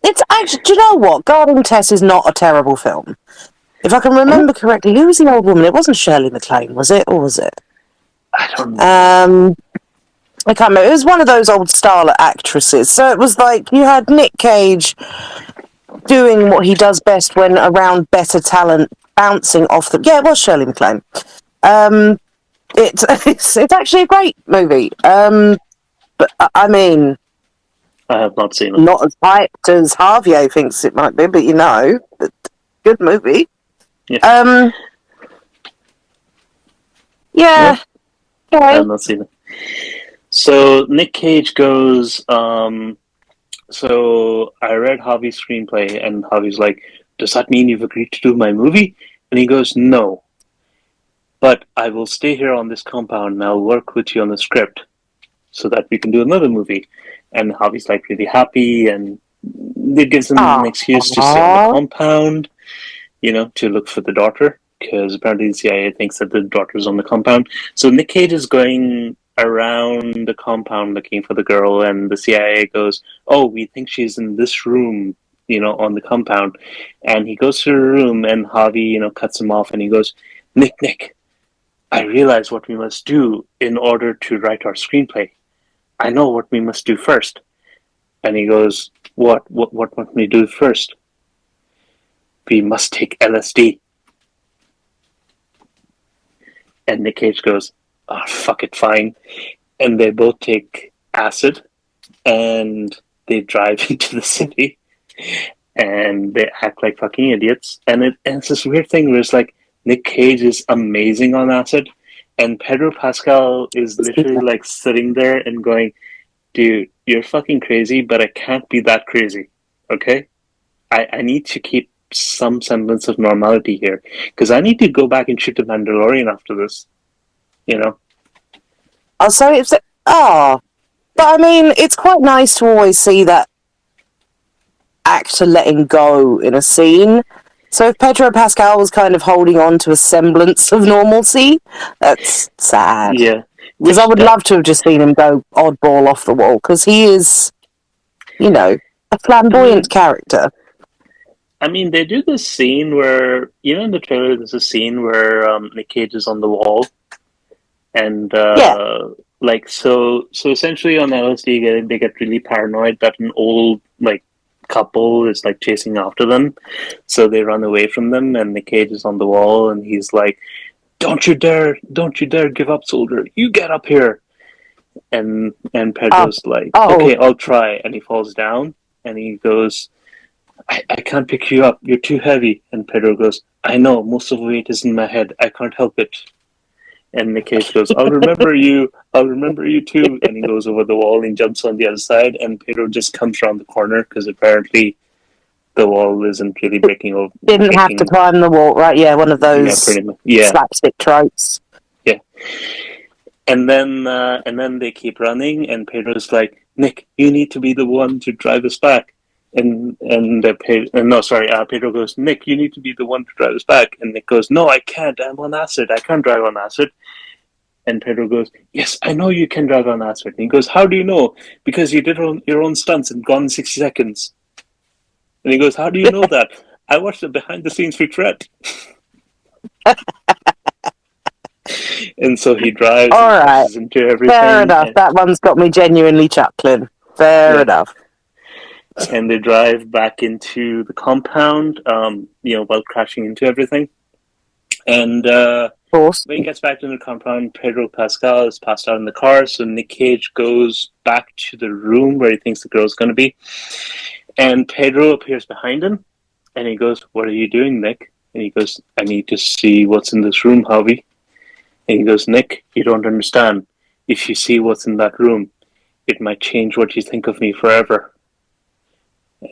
It's actually, do you know what? Guarding Tess is not a terrible film. If I can remember correctly, who was the old woman? It wasn't Shirley MacLaine, was it? Or was it? I don't know. I can't remember. It was one of those old starlet actresses. So it was like you had Nick Cage doing what he does best when around better talent, bouncing off them. Yeah, it was Shirley MacLaine. It's actually a great movie. But I mean, I have not seen it. Not as hyped as Javier thinks it might be, but good movie. Yeah. Yeah. Okay. I have not seen it. So Nick Cage goes, so I read Javi's screenplay, and Javi's like, does that mean you've agreed to do my movie? And he goes, no. But I will stay here on this compound, and I'll work with you on the script so that we can do another movie. And Javi's like really happy, and it gives him an excuse to stay on the compound, to look for the daughter, because apparently the CIA thinks that the daughter's on the compound. So Nick Cage is going around the compound looking for the girl, and the CIA goes, oh, we think she's in this room, on the compound. And he goes to the room, and Javi, cuts him off, and he goes, Nick, I realize what we must do in order to write our screenplay. I know what we must do first. And he goes, what must we do first? We must take LSD. And Nick Cage goes, oh, fuck it, fine. And they both take acid, and they drive into the city, and they act like fucking idiots. And it's this weird thing where it's like, Nick Cage is amazing on acid, and Pedro Pascal is literally like sitting there and going, dude, you're fucking crazy, but I can't be that crazy, okay? I need to keep some semblance of normality here, because I need to go back and shoot the Mandalorian after this, Oh, so it's but I mean, it's quite nice to always see that actor letting go in a scene. So if Pedro Pascal was kind of holding on to a semblance of normalcy, that's sad. Yeah. Because I would love to have just seen him go oddball off the wall, because he is, a flamboyant character. I mean, they do this scene where, in the trailer, there's a scene where Nick Cage is on the wall, and like so essentially on LSD they get really paranoid that an old like couple is like chasing after them, so they run away from them, and Nick Cage is on the wall, and he's like, don't you dare give up, soldier, you get up here. And Oh, Pedro's like, oh, okay, I'll try, and he falls down, and he goes, I can't pick you up, you're too heavy. And Pedro goes, I know, most of the weight is in my head, I can't help it. And Nick Cage goes, I'll remember you too. And he goes over the wall and jumps on the other side, and Pedro just comes around the corner because apparently the wall isn't really didn't have to breaking. climb the wall, right? Yeah, one of Yeah, those pretty much. Yeah, slapstick tropes. yeah. And then they keep running, and Pedro's like, Nick, you need to be the one to drive us back. Pedro goes, Nick, you need to be the one to drive us back. And Nick goes, no, I can't. I'm on acid. I can't drive on acid. And Pedro goes, yes, I know you can drive on acid. And he goes, how do you know? Because you did your own stunts and gone in 60 seconds. And he goes, how do you know that? I watched the behind the scenes featurette. And so he drives All and right, crashes into everything. fair enough. That one's got me genuinely chuckling. Fair enough. And they drive back into the compound, while crashing into everything. And Of course. when he gets back to the compound, Pedro Pascal is passed out in the car, so Nick Cage goes back to the room where he thinks the girl's going to be. And Pedro appears behind him, and he goes, what are you doing, Nick? And he goes, I need to see what's in this room, Harvey. And he goes, Nick, you don't understand. If you see what's in that room, it might change what you think of me forever.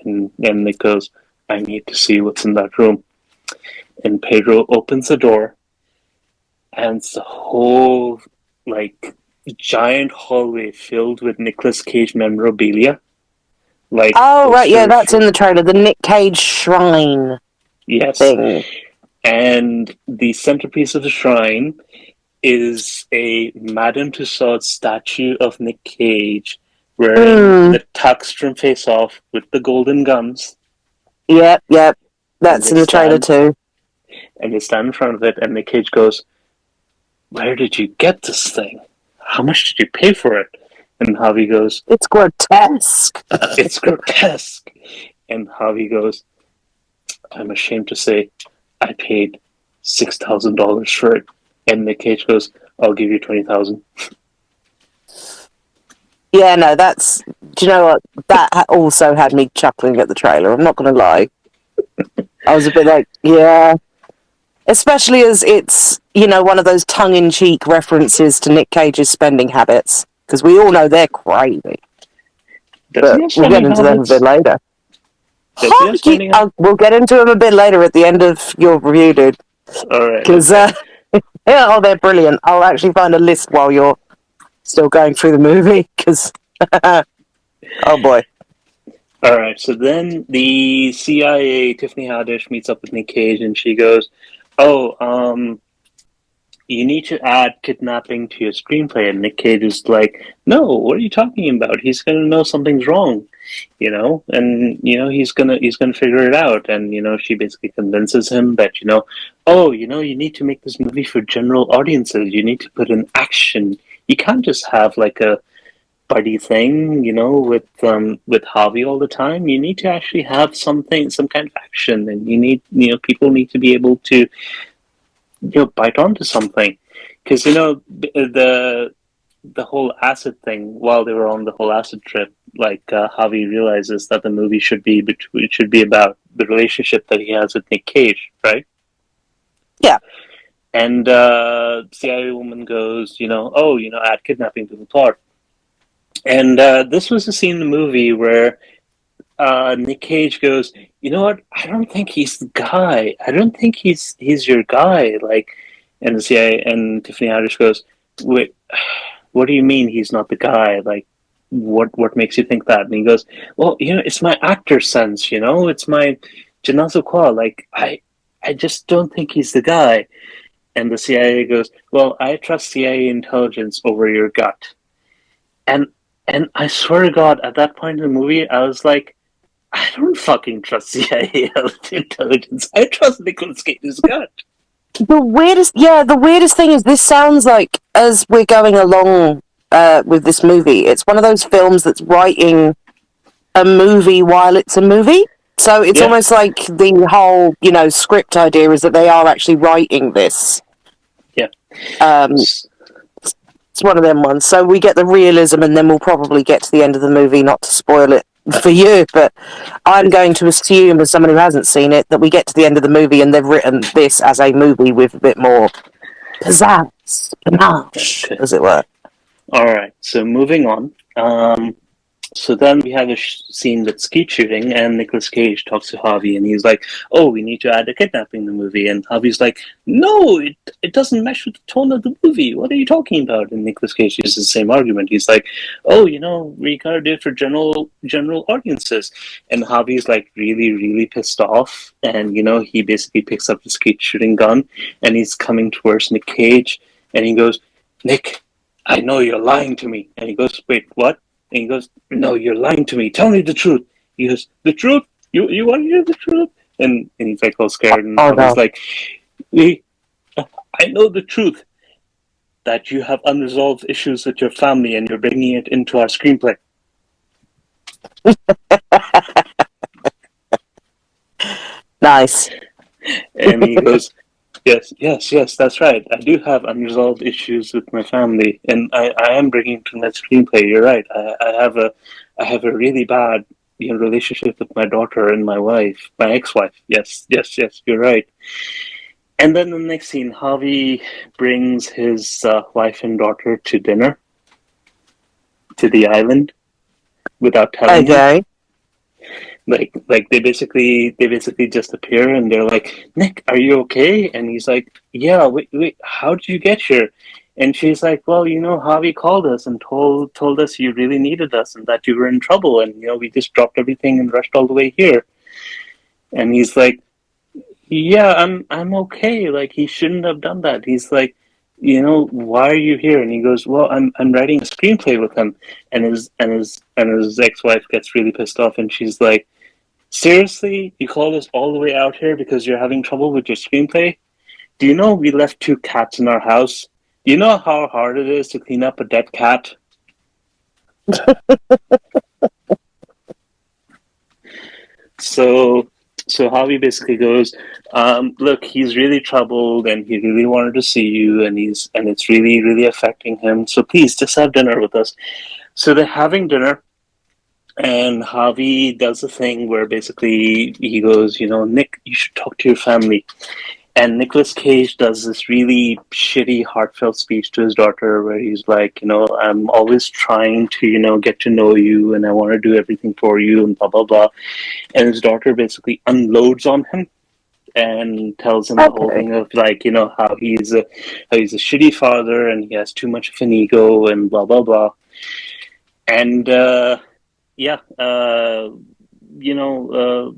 And Nick goes, I need to see what's in that room. And Pedro opens the door, and it's the whole, like, giant hallway filled with Nicolas Cage memorabilia. Like, Oh, right, yeah, posters that's in the trailer. The Nick Cage shrine Yes. thing. And the centerpiece of the shrine is a Madame Tussauds statue of Nick Cage wearing the tux from Face Off with the golden guns. Yep. That's in the trailer too. And they stand in front of it, and Nick Cage goes, where did you get this thing? How much did you pay for it? And Harvey goes, it's grotesque. It's grotesque. And Harvey goes, I'm ashamed to say I paid $6,000 for it. And Nick Cage goes, I'll give you $20,000. Yeah, no, that's... Do you know what? That also had me chuckling at the trailer. I'm not going to lie. I was a bit like, yeah. Especially as it's, one of those tongue-in-cheek references to Nick Cage's spending habits. Because we all know they're crazy. But we'll get into them a bit later. We'll get into them a bit later at the end of your review, dude. All right. Because, they're brilliant. I'll actually find a list while you're still going through the movie, because... oh, boy. All right, so then the CIA, Tiffany Haddish, meets up with Nick Cage, and she goes, you need to add kidnapping to your screenplay. And Nick Cage is like, no, what are you talking about? He's going to know something's wrong, and, he's going to figure it out. And, she basically convinces him that, you need to make this movie for general audiences. You need to put in action. You can't just have like a buddy thing, with Harvey all the time. You need to actually have some kind of action, and you need, people need to be able to, bite onto something, because the whole acid thing. While they were on the whole acid trip, like Harvey realizes that the movie should be about the relationship that he has with Nick Cage, right? Yeah. And CIA woman goes, add kidnapping to the plot. And this was a scene in the movie where Nick Cage goes, you know what? I don't think he's the guy. I don't think he's your guy. Like, and the CIA and Tiffany Haddish goes, wait, what do you mean he's not the guy? Like, what makes you think that? And he goes, well, it's my actor sense. It's my je ne sais quoi. Like, I just don't think he's the guy. And the CIA goes, well, I trust CIA intelligence over your gut. And I swear to God, at that point in the movie, I was like, I don't fucking trust CIA intelligence. I trust Nicolas Cage's gut. The weirdest thing is, this sounds like, as we're going along with this movie. It's one of those films that's writing a movie while it's a movie. So it's almost like the whole, script idea is that they are actually writing this. Yeah. It's one of them ones. So we get the realism, and then we'll probably get to the end of the movie, not to spoil it for you, but I'm going to assume, as someone who hasn't seen it, that we get to the end of the movie and they've written this as a movie with a bit more pizzazz, panache, as it were. All right, so moving on. So then we have a scene with skeet shooting, and Nicolas Cage talks to Harvey, and he's like, "Oh, we need to add a kidnapping in the movie." And Harvey's like, "No, it doesn't mesh with the tone of the movie. What are you talking about?" And Nicolas Cage uses the same argument. He's like, "Oh, we gotta do it for general audiences." And Harvey's like really, really pissed off, and he basically picks up the skeet shooting gun, and he's coming towards Nick Cage, and he goes, "Nick, I know you're lying to me." And he goes, "Wait, what?" And he goes, "No, you're lying to me. Tell me the truth." He goes, "The truth? You want to hear the truth?" And he's like all scared, and he's like, "I know the truth, that you have unresolved issues with your family, and you're bringing it into our screenplay." Nice. And he goes, Yes, that's right. I do have unresolved issues with my family, and I am bringing to that screenplay. You're right. I have a really bad relationship with my daughter and my ex-wife. Yes, you're right. And then the next scene, Harvey brings his wife and daughter to dinner to the island without telling him. Like they basically just appear, and they're like, "Nick, are you okay?" And he's like, "Yeah, wait, how did you get here?" And she's like, "Well, Harvey called us and told us you really needed us and that you were in trouble, and we just dropped everything and rushed all the way here." And he's like, "Yeah, I'm okay. Like, he shouldn't have done that." He's like, "Why are you here?" And he goes, "Well, I'm writing a screenplay with him." And his ex-wife gets really pissed off, and she's like, "Seriously? You called us all the way out here because you're having trouble with your screenplay? Do you know we left 2 cats in our house? Do you know how hard it is to clean up a dead cat?" So Harvey basically goes, "Look, he's really troubled, and he really wanted to see you, and it's really, really affecting him. So please, just have dinner with us." So they're having dinner. And Harvey does a thing where basically he goes, "Nick, you should talk to your family." And Nicolas Cage does this really shitty, heartfelt speech to his daughter where he's like, "I'm always trying to, get to know you, and I want to do everything for you, and blah, blah, blah." And his daughter basically unloads on him and tells him the whole thing of like, how he's a shitty father, and he has too much of an ego, and blah, blah, blah. And,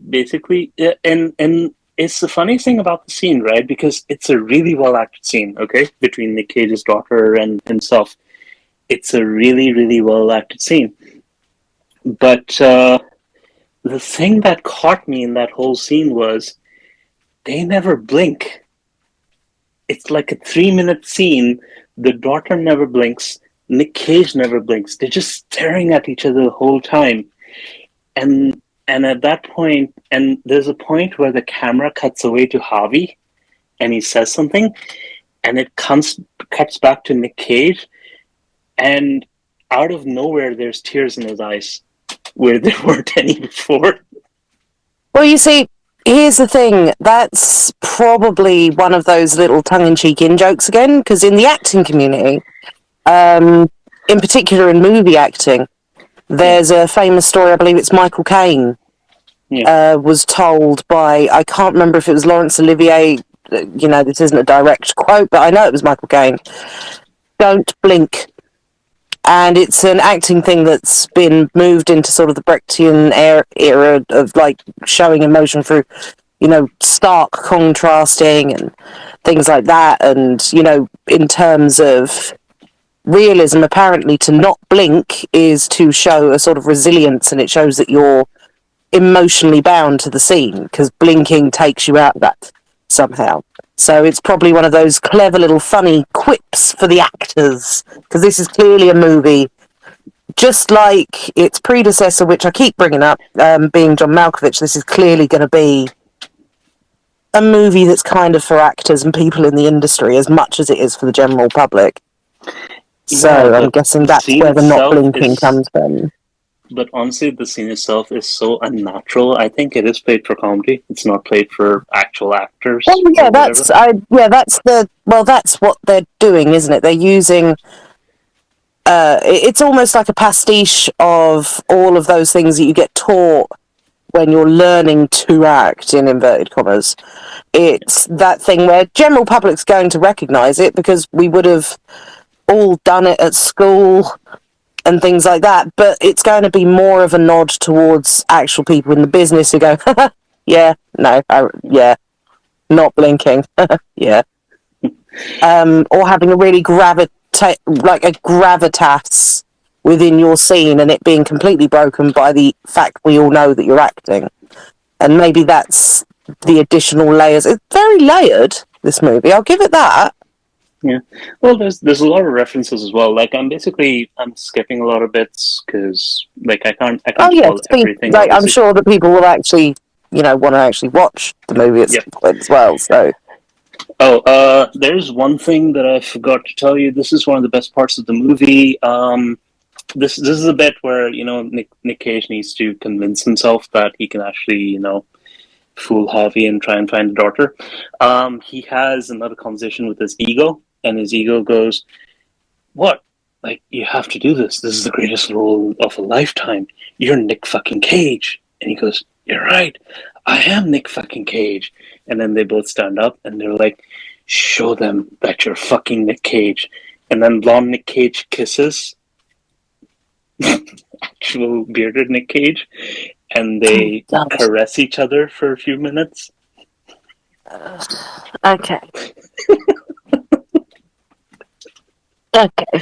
basically, and it's the funny thing about the scene, right? Because it's a really well acted scene, okay, between Nick Cage's daughter and himself. It's a really, really well acted scene. But the thing that caught me in that whole scene was they never blink. It's like a 3-minute scene. The daughter never blinks. Nick Cage never blinks. They're just staring at each other the whole time. And at that point, and there's a point where the camera cuts away to Harvey, and he says something, and it cuts back to Nick Cage, and out of nowhere, there's tears in his eyes, where there weren't any before. Well, you see, here's the thing. That's probably one of those little tongue-in-cheek in-jokes again, because in the acting community, in particular in movie acting, there's a famous story, I believe it's Michael Caine, was told by, I can't remember if it was Laurence Olivier, this isn't a direct quote, but I know it was Michael Caine. "Don't blink." And it's an acting thing that's been moved into sort of the Brechtian era of like showing emotion through, stark contrasting and things like that. And, in terms of realism, apparently to not blink is to show a sort of resilience, and it shows that you're emotionally bound to the scene, because blinking takes you out of that somehow. So it's probably one of those clever little funny quips for the actors, because this is clearly a movie, just like its predecessor, which I keep bringing up, being John Malkovich. This is clearly going to be a movie that's kind of for actors and people in the industry as much as it is for the general public. Yeah, So I'm but guessing the that's scene where the not itself blinking is. comes from. But honestly, the scene itself is so unnatural. I think it is played for comedy. It's not played for actual Well, actors yeah, or whatever. that's what they're doing, isn't it? They're using. It's almost like a pastiche of all of those things that you get taught when you're learning to act, in inverted commas. It's that thing where general public's going to recognise it because we would have all done it at school and things like that, but it's going to be more of a nod towards actual people in the business who go, yeah, no, yeah, not blinking, yeah. Or having a really like a gravitas within your scene and it being completely broken by the fact we all know that you're acting. And maybe that's the additional layers. It's very layered, this movie, I'll give it that. Yeah. Well, there's a lot of references as well. Like I'm skipping a lot of bits because like I Oh can't yeah, spoil everything, like I'm obviously. sure that people will actually, want to actually watch the movie at Yep. some point as well. So Oh, there's one thing that I forgot to tell you. This is one of the best parts of the movie. This is a bit where Nick Cage needs to convince himself that he can actually fool Harvey and try and find the daughter. He has another conversation with his ego, and his ego goes, "What? Like, you have to do this. This is the greatest role of a lifetime. You're Nick fucking Cage." And he goes, "You're right. I am Nick fucking Cage." And then they both stand up and they're like, "Show them that you're fucking Nick Cage." And then blonde Nick Cage kisses actual bearded Nick Cage, and they caress each other for a few minutes. okay. Okay.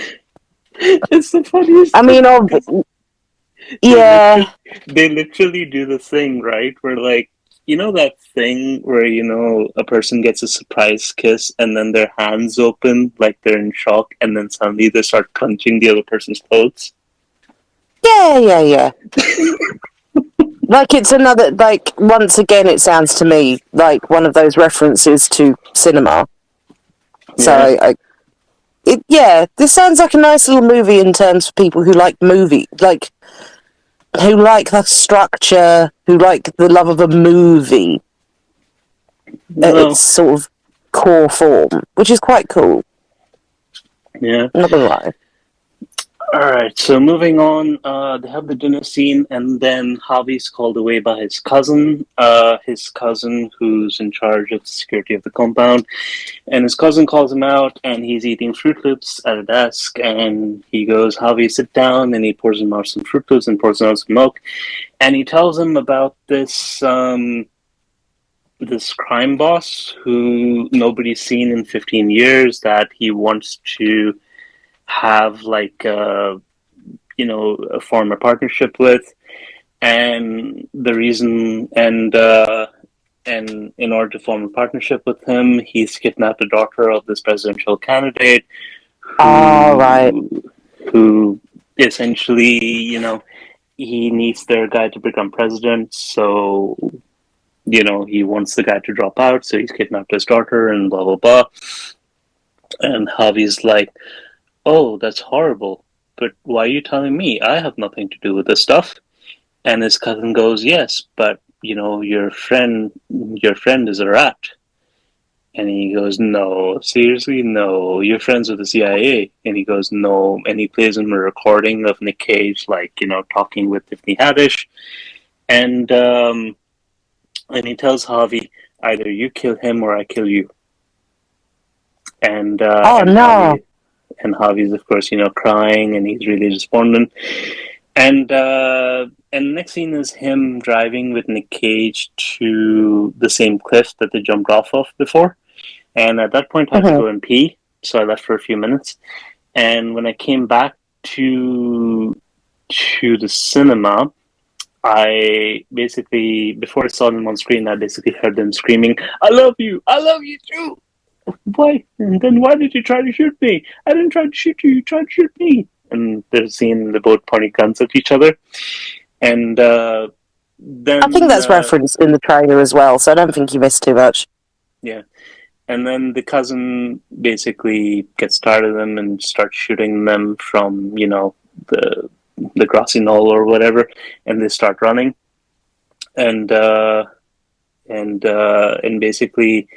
It's the funniest I mean, thing. yeah. They literally do the thing, right? Where, like, that thing where, a person gets a surprise kiss and then their hands open, like they're in shock, and then suddenly they start clenching the other person's clothes? Yeah. Like it's another, like, once again, it sounds to me like one of those references to cinema. So this sounds like a nice little movie in terms of people who like who like the structure, who like the love of a movie at its sort of core form, which is quite cool. Yeah. Not gonna lie. Alright, so moving on, they have the dinner scene, and then Harvey's called away by his cousin who's in charge of the security of the compound, and his cousin calls him out, and he's eating Fruit Loops at a desk, and he goes, "Harvey, sit down," and he pours him out some Fruit Loops and pours him out some milk, and he tells him about this crime boss who nobody's seen in 15 years that he wants to have form a partnership with, and the reason and in order to form a partnership with him, he's kidnapped the daughter of this presidential candidate who essentially, he needs their guy to become president, so he wants the guy to drop out, so he's kidnapped his daughter and blah blah blah. And Harvey's like, "Oh, that's horrible. But why are you telling me? I have nothing to do with this stuff." And his cousin goes, "Yes, but your friend is a rat." And he goes, "No, seriously, no. You're friends with the CIA." And he goes, "No." And he plays him a recording of Nick Cage, talking with Tiffany Haddish, and he tells Harvey, "Either you kill him or I kill you." And no. Harvey's, of course, crying, and he's really despondent. And the next scene is him driving with Nick Cage to the same cliff that they jumped off of before. And at that point, I had to go and pee, so I left for a few minutes. And when I came back to the cinema, I basically, before I saw them on screen, I basically heard them screaming, I love you too! Why? And then why did you try to shoot me? I didn't try to shoot you, you tried to shoot me! And there's a scene, they're both pointing guns at each other. And I think then, that's referenced in the trailer as well, so I don't think you missed too much. yeah. And then the cousin basically gets tired of them and starts shooting them from, the grassy knoll or whatever, and they start running. And basically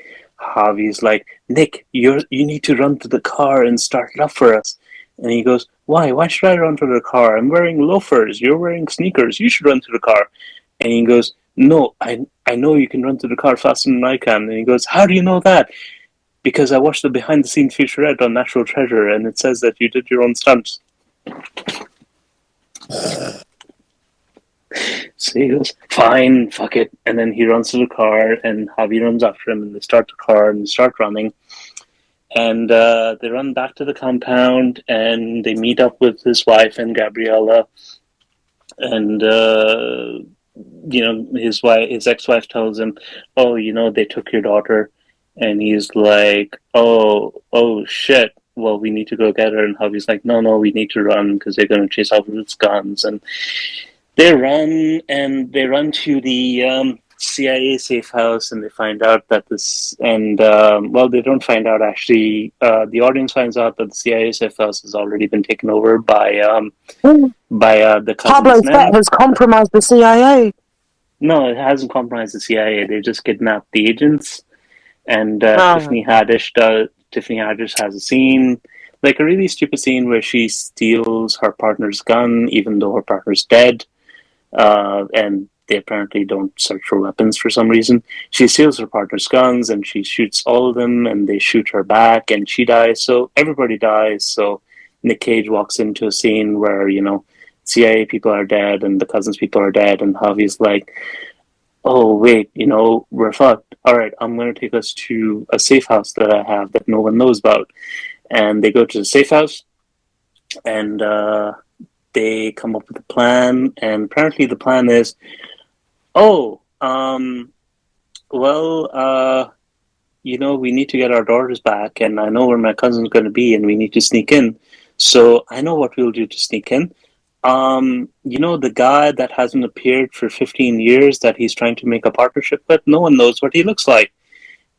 Javi's like, Nick, you need to run to the car and start it up for us. And he goes, why should I run to the car? I'm wearing loafers, you're wearing sneakers, you should run to the car. And he goes, no, I know you can run to the car faster than I can. And he goes, how do you know that? Because I watched the behind the scenes featurette on National Treasure, and it says that you did your own stunts. So he goes, fine, fuck it. And then he runs to the car, and Javi runs after him, and they start the car, and they start running. And they run back to the compound, and they meet up with his wife and Gabriella. And, his ex-wife tells him, oh, they took your daughter. And he's like, oh, shit. Well, we need to go get her. And Javi's like, no, we need to run because they're going to chase Elvis with guns. And they run to the CIA safe house, and they find out that this, and they don't find out actually. The audience finds out that the CIA safe house has already been taken over by the cousin's Pablo's men. bet has compromised the CIA. No, it hasn't compromised the CIA. They just kidnapped the agents, and Oh. Tiffany Haddish has a scene, like a really stupid scene where she steals her partner's gun, even though her partner's dead. And they apparently don't search for weapons for some reason. She steals her partner's guns and she shoots all of them, and they shoot her back, and she dies. So everybody dies. So Nick Cage walks into a scene where, CIA people are dead and the cousins people are dead, and Javi's like, oh, wait, we're fucked. All right, I'm going to take us to a safe house that I have that no one knows about. And they go to the safe house, and they come up with a plan, and apparently the plan is, we need to get our daughters back, and I know where my cousin's going to be, and we need to sneak in. So I know what we'll do to sneak in. The guy that hasn't appeared for 15 years that he's trying to make a partnership with, no one knows what he looks like.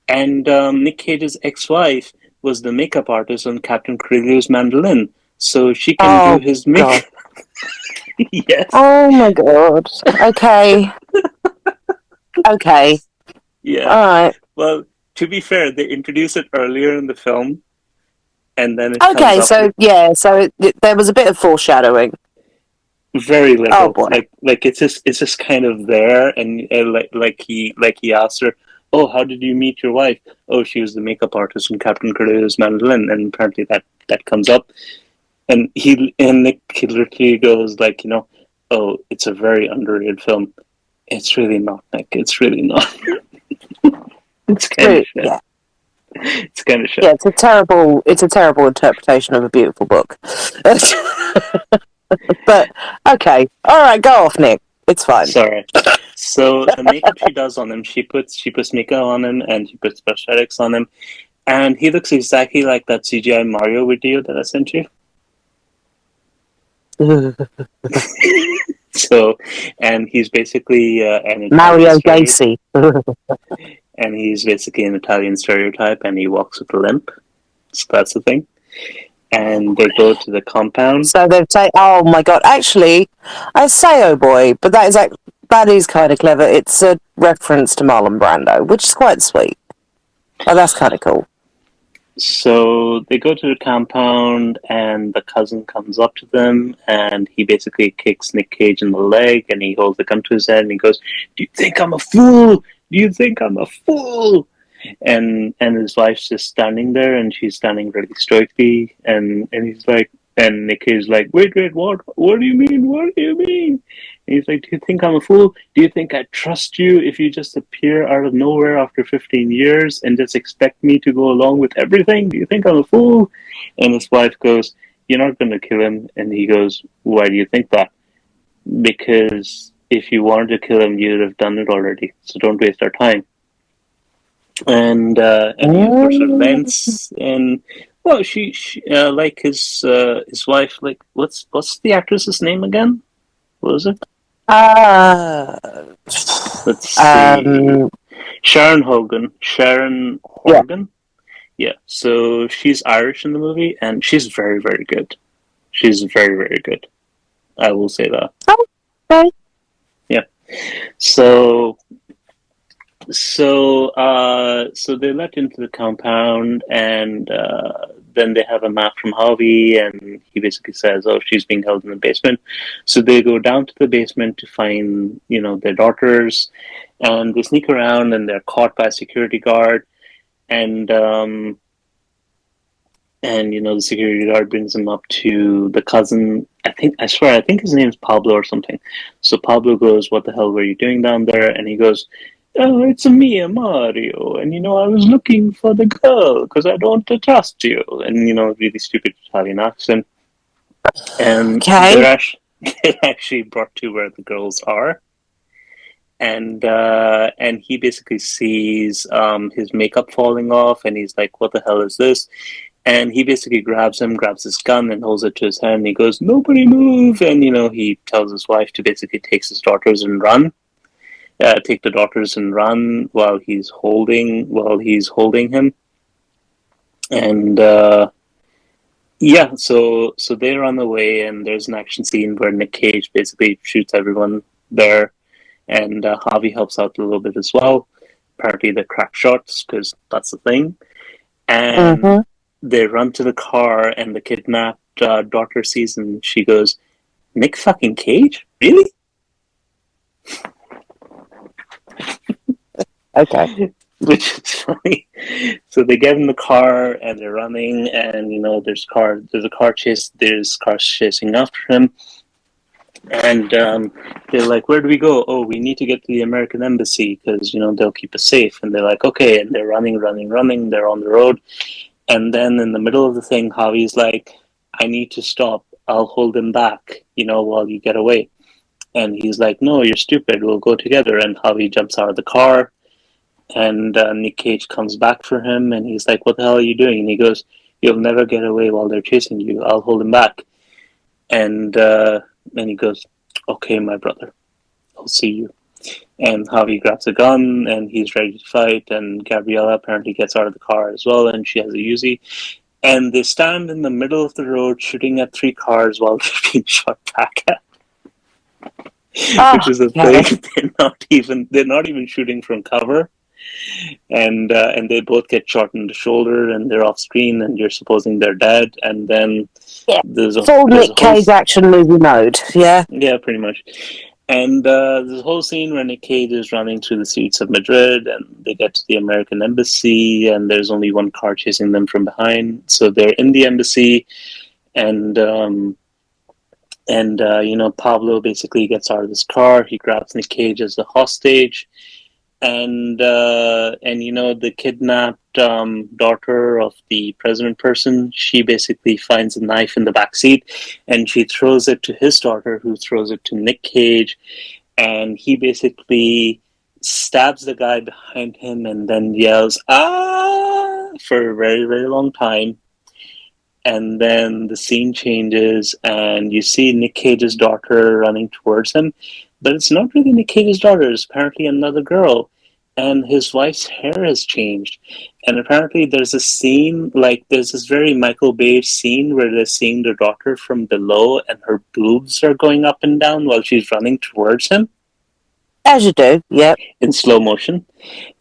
And Nick Cage's ex-wife was the makeup artist on Captain Corelli's mandolin, so she can do his makeup. Yes. Oh my god. Okay. Okay. Yeah. All right. Well, to be fair, they introduce it earlier in the film, and then it Okay, comes so there was a bit of foreshadowing. very little. Oh boy. Like it's just kind of there, and like he asks her, "Oh, how did you meet your wife?" "Oh, she was the makeup artist from Captain Corelli's mandolin," and apparently that comes up. And Nick literally goes like, "Oh, it's a very underrated film." It's really not, Nick. It's really not. It's kind of shit. Yeah. It's kind of shit. Yeah, it's a terrible interpretation of a beautiful book. But okay, all right, go off, Nick. It's fine. Sorry. So the makeup she does on him, she puts makeup on him, and she puts prosthetics on him, and he looks exactly like that CGI Mario video that I sent you. So, and he's basically an Mario Gacy. And he's basically an Italian stereotype, and he walks with a limp. So that's the thing. And they go to the compound. So they've taken. Oh my god! Actually, I say, oh boy, but that is kind of clever. It's a reference to Marlon Brando, which is quite sweet. Oh, that's kind of cool. So they go to the compound, and the cousin comes up to them, and he basically kicks Nick Cage in the leg, and he holds the gun to his head, and he goes, "Do you think I'm a fool? Do you think I'm a fool?" And his wife's just standing there, and she's standing really stoically, and he's like, and Nick Cage is like, wait, what do you mean? What do you mean? And he's like, do you think I'm a fool? Do you think I trust you if you just appear out of nowhere after 15 years and just expect me to go along with everything? Do you think I'm a fool? And his wife goes, you're not going to kill him. And he goes, why do you think that? Because if you wanted to kill him, you'd have done it already. So don't waste our time. And he of course relents, and well, she like his wife, like what's the actress's name again? What was it? Uh, Let's see. Sharon Hogan. Sharon yeah. Horgan. Yeah. So she's Irish in the movie, and she's very, very good. She's very, very good. I will say that. Okay. Yeah. So so they let into the compound, and then they have a map from Harvey, and he basically says, "Oh, she's being held in the basement." So they go down to the basement to find, their daughters, and they sneak around, and they're caught by a security guard, and the security guard brings them up to the cousin. I think his name's Pablo or something. So Pablo goes, "What the hell were you doing down there?" And he goes, "Oh, it's me, Mario. And I was looking for the girl because I don't trust you." And really stupid Italian accent. And Okay. they're actually brought to where the girls are. And he basically sees his makeup falling off, and he's like, "What the hell is this?" And he basically grabs his gun and holds it to his hand. And he goes, "Nobody move!" And he tells his wife to basically take his daughters and run. Take the daughters and run while he's holding him. And so they run away, and there's an action scene where Nick Cage basically shoots everyone there, and Harvey helps out a little bit as well. Apparently they crack shots because that's the thing. And they run to the car, and the kidnapped daughter sees him, and she goes, "Nick fucking Cage? Really?" Okay. Which is funny. So they get in the car, and they're running, and there's a car chase. There's cars chasing after him, and they're like, "Where do we go?" "Oh, we need to get to the American embassy because they'll keep us safe." And they're like, "Okay," and they're running. They're on the road, and then in the middle of the thing, Javi's like, "I need to stop. I'll hold him back, while you get away." And he's like, "No, you're stupid. We'll go together." And Javi jumps out of the car, and Nick Cage comes back for him, and he's like, "What the hell are you doing?" And he goes, "You'll never get away while they're chasing you. I'll hold him back." And he goes, "Okay, my brother, I'll see you." And Javi grabs a gun, and he's ready to fight, and Gabriella apparently gets out of the car as well, and she has a Uzi. And they stand in the middle of the road shooting at 3 cars while they're being shot back at. Which is the thing. They're not even shooting from cover. And they both get shot in the shoulder, and they're off screen, and you're supposing they're dead. And then there's full Nick Cage action movie mode. Yeah, pretty much. And there's a whole scene where Nick Cage is running through the streets of Madrid, and they get to the American embassy, and there's only one car chasing them from behind. So they're in the embassy, and Pablo basically gets out of his car. He grabs Nick Cage as the hostage. And the kidnapped daughter of the president person, she basically finds a knife in the back seat, and she throws it to his daughter, who throws it to Nick Cage, and he basically stabs the guy behind him and then yells "ah" for a very, very long time. And then the scene changes, and you see Nick Cage's daughter running towards him, but it's not really Nick Cage's daughter. It's apparently another girl, and his wife's hair has changed. And apparently there's a scene, there's this very Michael Bay scene where they're seeing their daughter from below, and her boobs are going up and down while she's running towards him. As you do, yep. In slow motion.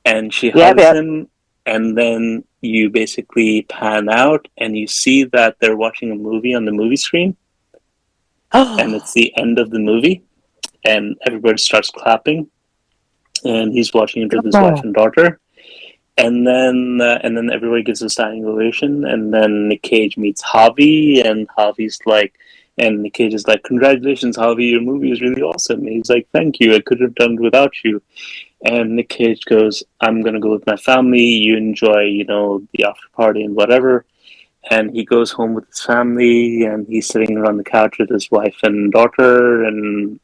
And she hugs him, and then you basically pan out, and you see that they're watching a movie on the movie screen. And it's the end of the movie, and everybody starts clapping, and he's watching it with his wife and daughter. And then everybody gives a standing ovation, and then Nick Cage meets Javi, and Nick Cage is like, "Congratulations, Javi, your movie is really awesome." And he's like, "Thank you, I could have done it without you." And Nick Cage goes, "I'm going to go with my family. You enjoy, the after party and whatever." And he goes home with his family, and he's sitting around the couch with his wife and daughter, and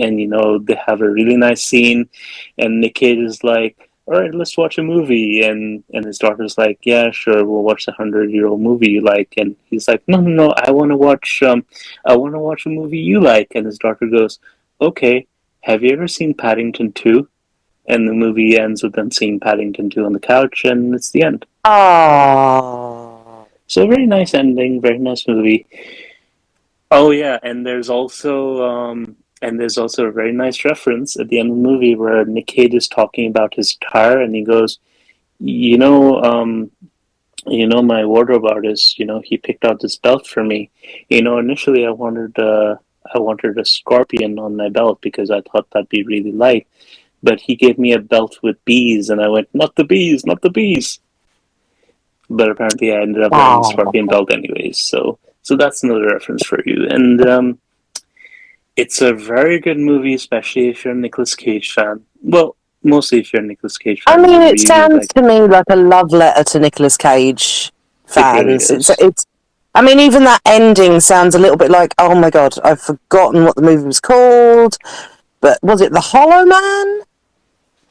and they have a really nice scene, and Nick Cage is like, all right, let's watch a movie, and his daughter's like, yeah, sure, we'll watch the 100-year-old movie you like, and he's like, no, I want to watch a movie you like, and his daughter goes, okay, have you ever seen Paddington 2? And the movie ends with them seeing Paddington 2 on the couch, and it's the end. Oh. So very nice ending, very nice movie. Oh yeah, and there's also a very nice reference at the end of the movie where Nick Cage is talking about his guitar, and he goes, you know, my wardrobe artist, he picked out this belt for me. Initially I wanted a scorpion on my belt because I thought that'd be really light, but he gave me a belt with bees, and I went, not the bees, not the bees. But apparently I ended up wearing the scorpion belt anyways, so that's another reference for you. And it's a very good movie, especially if you're a Nicolas Cage fan. Well, mostly if you're a Nicolas Cage fan. I mean, it really sounds to me like a love letter to Nicolas Cage fans. It really is. It's. I mean, even that ending sounds a little bit like, oh my god, I've forgotten what the movie was called. But was it The Hollow Man?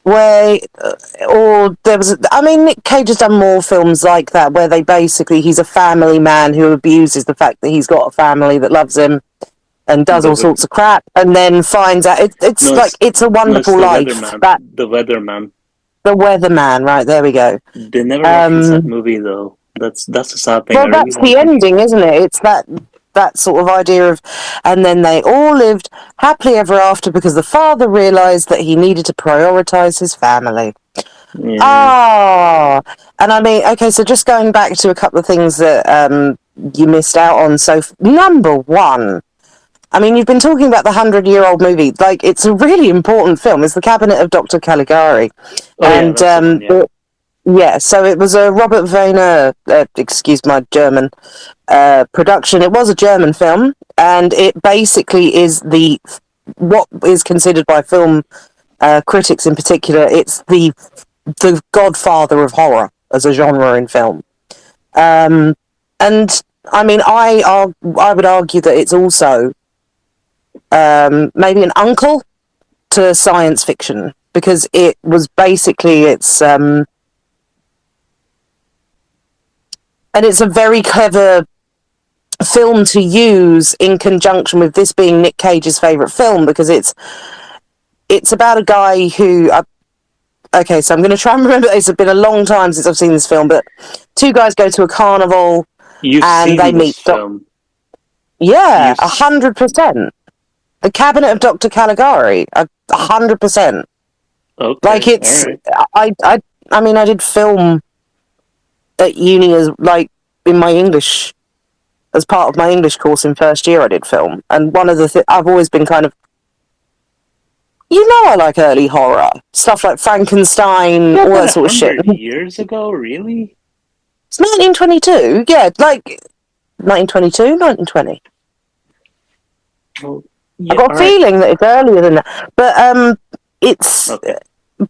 Or there was. I mean, Nick Cage has done more films like that, where he's a family man who abuses the fact that he's got a family that loves him and does all sorts of crap, and then finds out it's a wonderful life. The Weatherman. The Weatherman, right, there we go. They never reference that movie, though. That's a sad thing. Well, that's the ending, isn't it? It's that sort of idea of, and then they all lived happily ever after because the father realised that he needed to prioritise his family. Yeah. And I mean, okay, so just going back to a couple of things that you missed out on. So, number one, I mean, you've been talking about the 100-year-old movie. Like, it's a really important film. It's the Cabinet of Dr Caligari. So it was a Robert Wagner, excuse my German, production. It was a German film, and it basically is what is considered by film critics in particular, it's the godfather of horror as a genre in film. And I mean, I would argue that it's also maybe an uncle to science fiction, because it was basically and it's a very clever film to use in conjunction with this being Nick Cage's favourite film, because it's about a guy who... okay, so I'm going to try and remember. It's been a long time since I've seen this film, but two guys go to a carnival and they meet... film. Yeah, 100%. The Cabinet of Dr Caligari, 100%. Okay, like, it's... Right. I mean, I did film at uni in my English, as part of my English course in first year. I did film, and one of the I've always been kind of, I like early horror stuff like Frankenstein, all that sort of shit. 100 years ago, really? It's 1922, yeah, like 1922, 1920. Well, yeah, I've got a feeling that it's earlier than that, but it's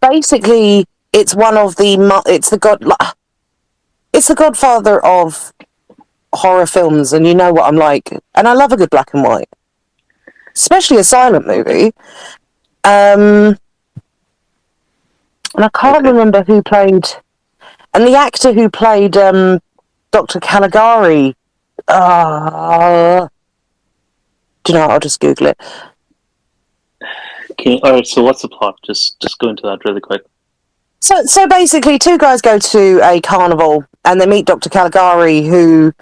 basically it's one of the it's the godfather of horror films, and you know what I'm like. And I love a good black and white, especially a silent movie. And I can't remember who played, and the actor who played Dr. Caligari. Do you know what? I'll just Google it. Alright, so what's the plot? Just go into that really quick. So basically, two guys go to a carnival and they meet Dr. Caligari, who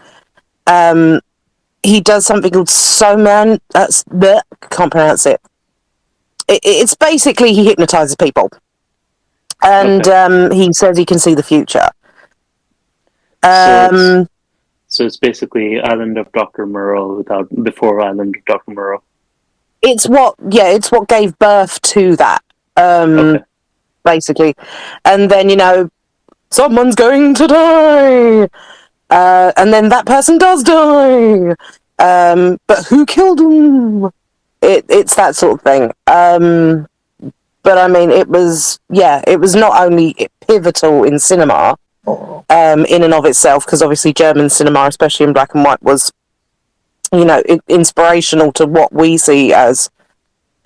he does something called Soman. Can't pronounce it. It's basically he hypnotizes people, and he says he can see the future. So it's basically Island of Dr. Moreau before Island of Dr. Moreau. It's what gave birth to that. Basically, and then someone's going to die, and then that person does die, but who killed him? It's that sort of thing. But I mean, it was not only pivotal in cinema, in and of itself, because obviously German cinema, especially in black and white, was inspirational to what we see as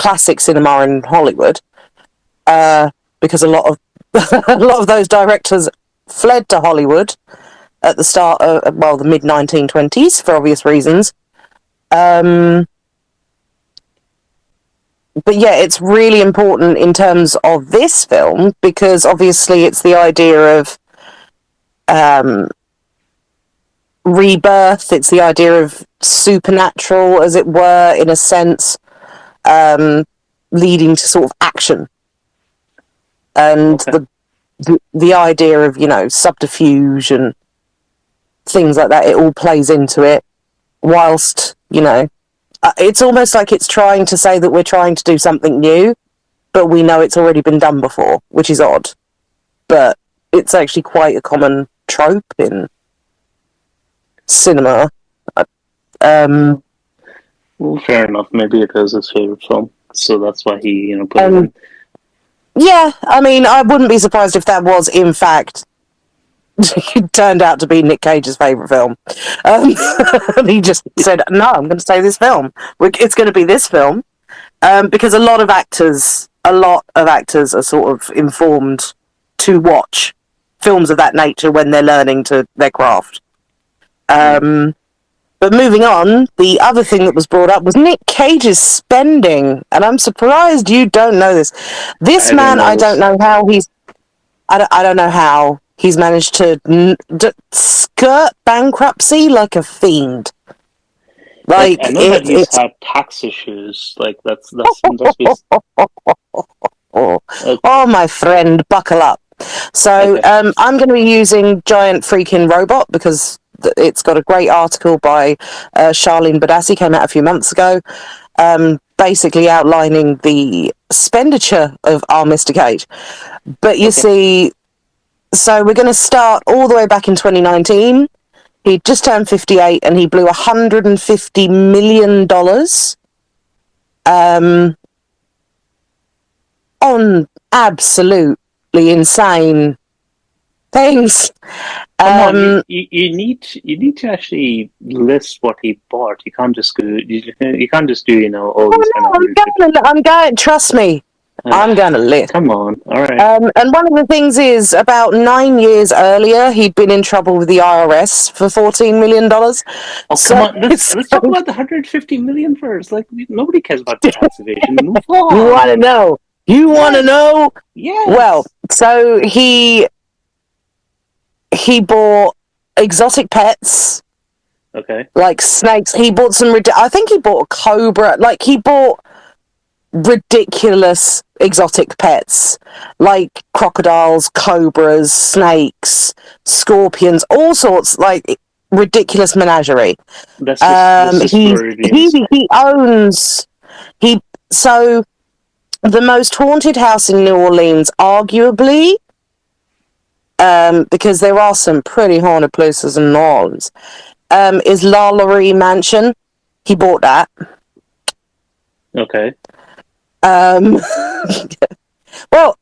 classic cinema in Hollywood, because a lot of those directors fled to Hollywood at the start of, the mid 1920s for obvious reasons. But yeah, it's really important in terms of this film because obviously it's the idea of rebirth. It's the idea of supernatural, as it were, in a sense, leading to sort of action. And the idea of, subterfuge and things like that, it all plays into it, whilst, it's almost like it's trying to say that we're trying to do something new, but we know it's already been done before, which is odd. But it's actually quite a common trope in cinema. Well, fair enough. Maybe it is his favorite film, so that's why he, put it in. Yeah, I mean, I wouldn't be surprised if that was, in fact, it turned out to be Nick Cage's favourite film. He just said, no, I'm going to say this film. It's going to be this film. Because a lot of actors are sort of informed to watch films of that nature when they're learning their craft. But moving on, the other thing that was brought up was Nick Cage's spending. And I'm surprised you don't know this. I don't know how he's managed to skirt bankruptcy like a fiend. I know that he's had tax issues. Like that's Oh, my friend, buckle up. So I'm going to be using Giant Freaking Robot because it's got a great article by Charlene Badassi, came out a few months ago, basically outlining the expenditure of our Mr. Cage. But you see, so we're going to start all the way back in 2019. He just turned 58 and he blew $150 million on absolutely insane things. Come on, you need to actually list what he bought. You can't just go. You can't just do I'm going. Trust me, I'm going to list. Come on, all right. And one of the things is, about 9 years earlier, he'd been in trouble with the IRS for $14 million. Oh, come on, let's talk about the $150 million first. Like nobody cares about tax evasion. Move on. You want to know? Want to know? Yes. Well, so he bought exotic pets. Okay. Like snakes. He bought I think he bought a cobra. Like, he bought ridiculous exotic pets. Like crocodiles, cobras, snakes, scorpions, all sorts. Like, ridiculous menagerie. That's just he owns... So, the most haunted house in New Orleans, arguably... because there are some pretty haunted places in New Orleans, is La Laurie Mansion. He bought that. Okay. Well,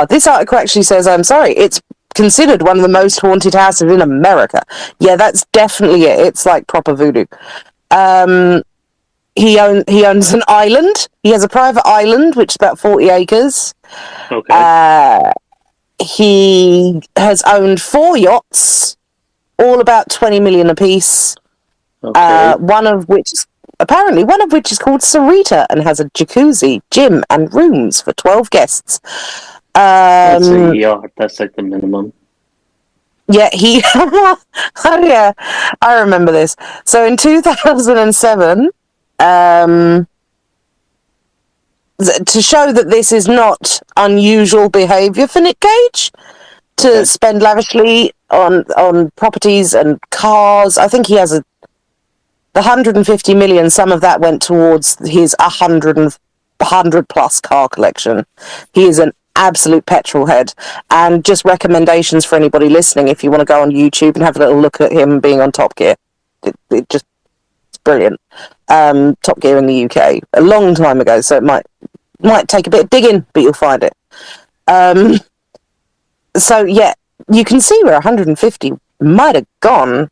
this article actually says, I'm sorry, it's considered one of the most haunted houses in America. Yeah, that's definitely it. It's like proper voodoo. He owns an island. He has a private island, which is about 40 acres. Okay. He has owned 4 yachts, all about 20 million apiece. Okay. One of which is called Sarita and has a jacuzzi, gym, and rooms for 12 guests. That's a yacht. That's like the minimum. Yeah, oh yeah, I remember this. So in 2007, to show that this is not unusual behaviour for Nick Cage to spend lavishly on properties and cars. I think he has the 150 million. Some of that went towards his 100 plus car collection. He is an absolute petrol head. And just recommendations for anybody listening: if you want to go on YouTube and have a little look at him being on Top Gear, it's brilliant. Top Gear in the UK a long time ago, so it might take a bit of digging, but you'll find it. So yeah, you can see where 150 might have gone,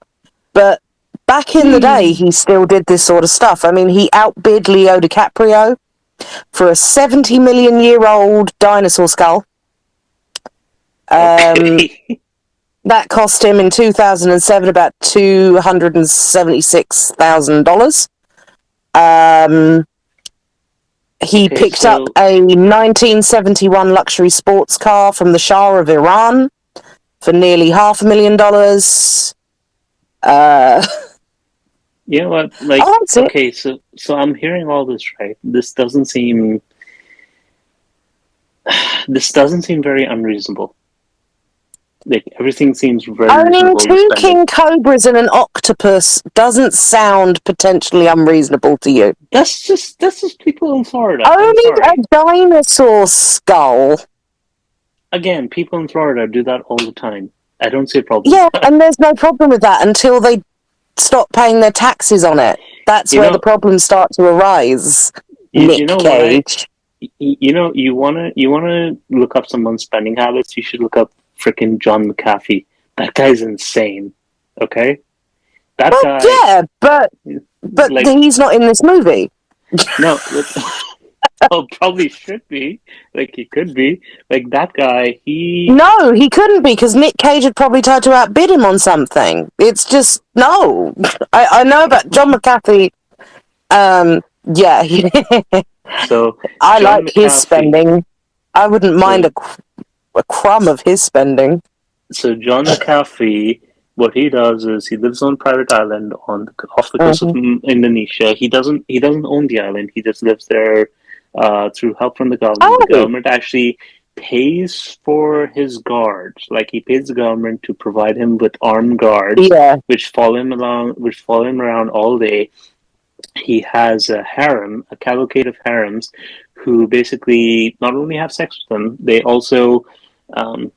but back in the day, he still did this sort of stuff. I mean, he outbid Leo DiCaprio for a 70 million year old dinosaur skull. Okay. That cost him in 2007 about $276,000. He Okay, picked up so a 1971 luxury sports car from the Shah of Iran for nearly $500,000. you know what? Like, Oh, that's it. okay, so I'm hearing all this, right? This doesn't seem very unreasonable. Like everything seems very Owning reasonable to 2 spending. king cobras and an octopus doesn't sound potentially unreasonable to you. That's just people in Florida. I'm Owning a sorry. dinosaur skull. Again, people in Florida do that all the time. I don't see a problem Yeah, with that. and there's no problem with that until they stop paying their taxes on it. That's You where the know, problems start to arise, you Nick know what Cage. you wanna look up someone's spending habits. You should look up freaking John McAfee. That guy's insane. Okay, that Well, guy, yeah, but like, he's not in this movie. no, well, probably should be. Like, he could be. Like, that guy, No, he couldn't be, because Nick Cage had probably tried to outbid him on something. It's just, no. I know about John McAfee. Yeah, so I John like his McAfee, spending. I wouldn't mind so a crumb of his spending. So John McAfee, what he does is he lives on a private island off the coast of Mm-hmm. Indonesia. He doesn't own the island. He just lives there through help from the government. The Oh, government actually pays for his guards. Like, he pays the government to provide him with armed guards, yeah. which follow him around all day. He has a harem, a cavalcade of harems, who basically not only have sex with him, they also um,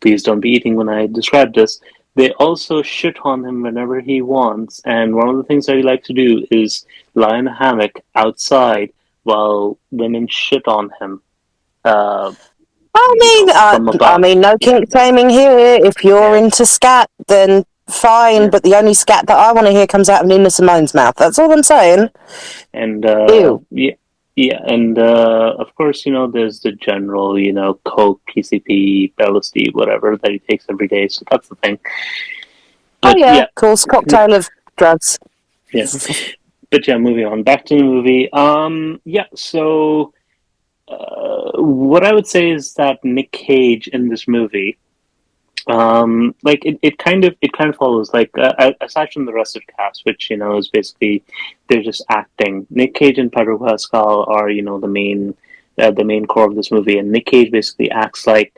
please don't be eating when I describe this. They also shit on him whenever he wants, and one of the things that he likes to do is lie in a hammock outside while women shit on him. Uh, from I above. mean, no Yeah, kink shaming here. If you're yeah, into scat, then fine. yeah, But the only scat that I want to hear comes out of Nina Simone's mouth. That's all I'm saying. and Ew. yeah. Yeah, and of course, there's the general, coke, PCP, LSD, whatever that he takes every day. So that's the thing. Oh But yeah, yeah, of course, cocktail of drugs. yeah. But yeah, moving on back to the movie. Yeah. So what I would say is that Nick Cage in this movie, like, it kind of follows, like, aside from the rest of the cast, which is basically they're just acting. Nick Cage and Pedro Pascal are the main core of this movie, and Nick Cage basically acts like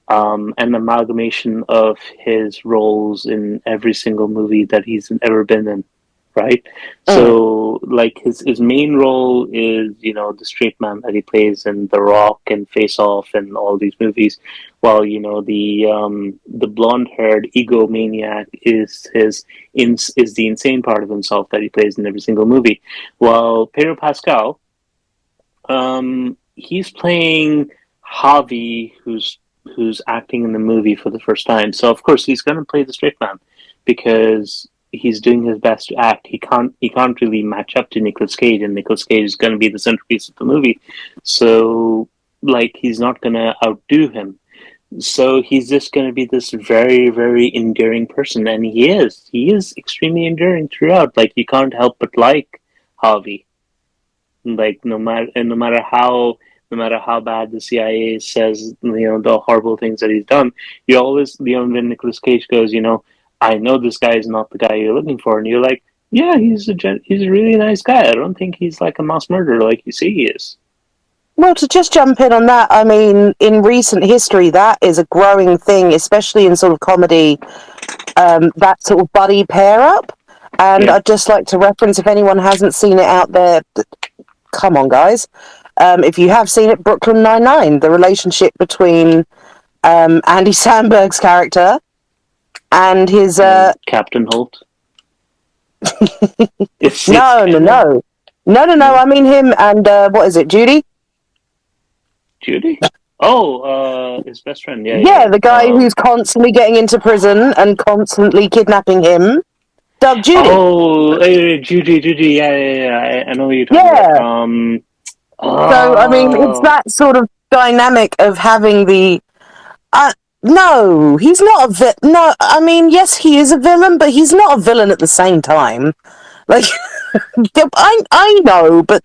an amalgamation of his roles in every single movie that he's ever been in, right? Mm. So, like, his main role is the straight man that he plays in The Rock and Face Off and all these movies, while the blonde haired egomaniac is the insane part of himself that he plays in every single movie, while Pedro Pascal, he's playing Javi, who's acting in the movie for the first time. So of course he's going to play the straight man because he's doing his best to act. He can't really match up to Nicolas Cage, and Nicolas Cage is going to be the centerpiece of the movie. So, like, he's not going to outdo him. So he's just going to be this very, very endearing person, and he is extremely endearing throughout. Like, you can't help but like Javi. Like, no matter how bad the CIA says, the horrible things that he's done, you always, when Nicolas Cage goes, I know this guy is not the guy you're looking for, and you're like, yeah, he's a really nice guy. I don't think he's like a mass murderer like you say he is. Well, to just jump in on that, I mean, in recent history, that is a growing thing, especially in sort of comedy, that sort of buddy pair up. And Yeah. I'd just like to reference, if anyone hasn't seen it out there, come on, guys. If you have seen it, Brooklyn Nine-Nine, the relationship between Andy Samberg's character and his... And Captain Holt. It's No, kind of I mean him and, what is it, Judy? Judy. Oh, his best friend. Yeah, yeah, Yeah, yeah. the guy who's constantly getting into prison and constantly kidnapping him. Doug Judy. Oh, Judy. Yeah, yeah, yeah. I know what you're talking about. Yeah. So, I mean, it's Oh, that sort of dynamic of having the. No, he's not a no, I mean, yes, he is a villain, but he's not a villain at the same time. Like, I know, but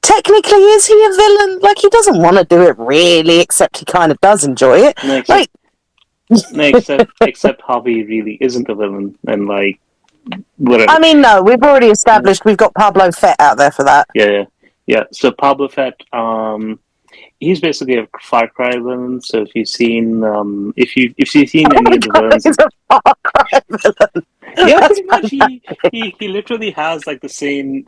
technically, is he a villain? Like, he doesn't want to do it really, except he kind of does enjoy it. no, except Like, no, except Javi really isn't a villain, and like whatever. I mean, no, we've already established we've got Pablo Fett out there for that. Yeah. So Pablo Fett, he's basically a Far Cry villain. So if you've seen, if you've seen any of the villains, He's a Far Cry villain. yeah, That's pretty much. He literally has like the same,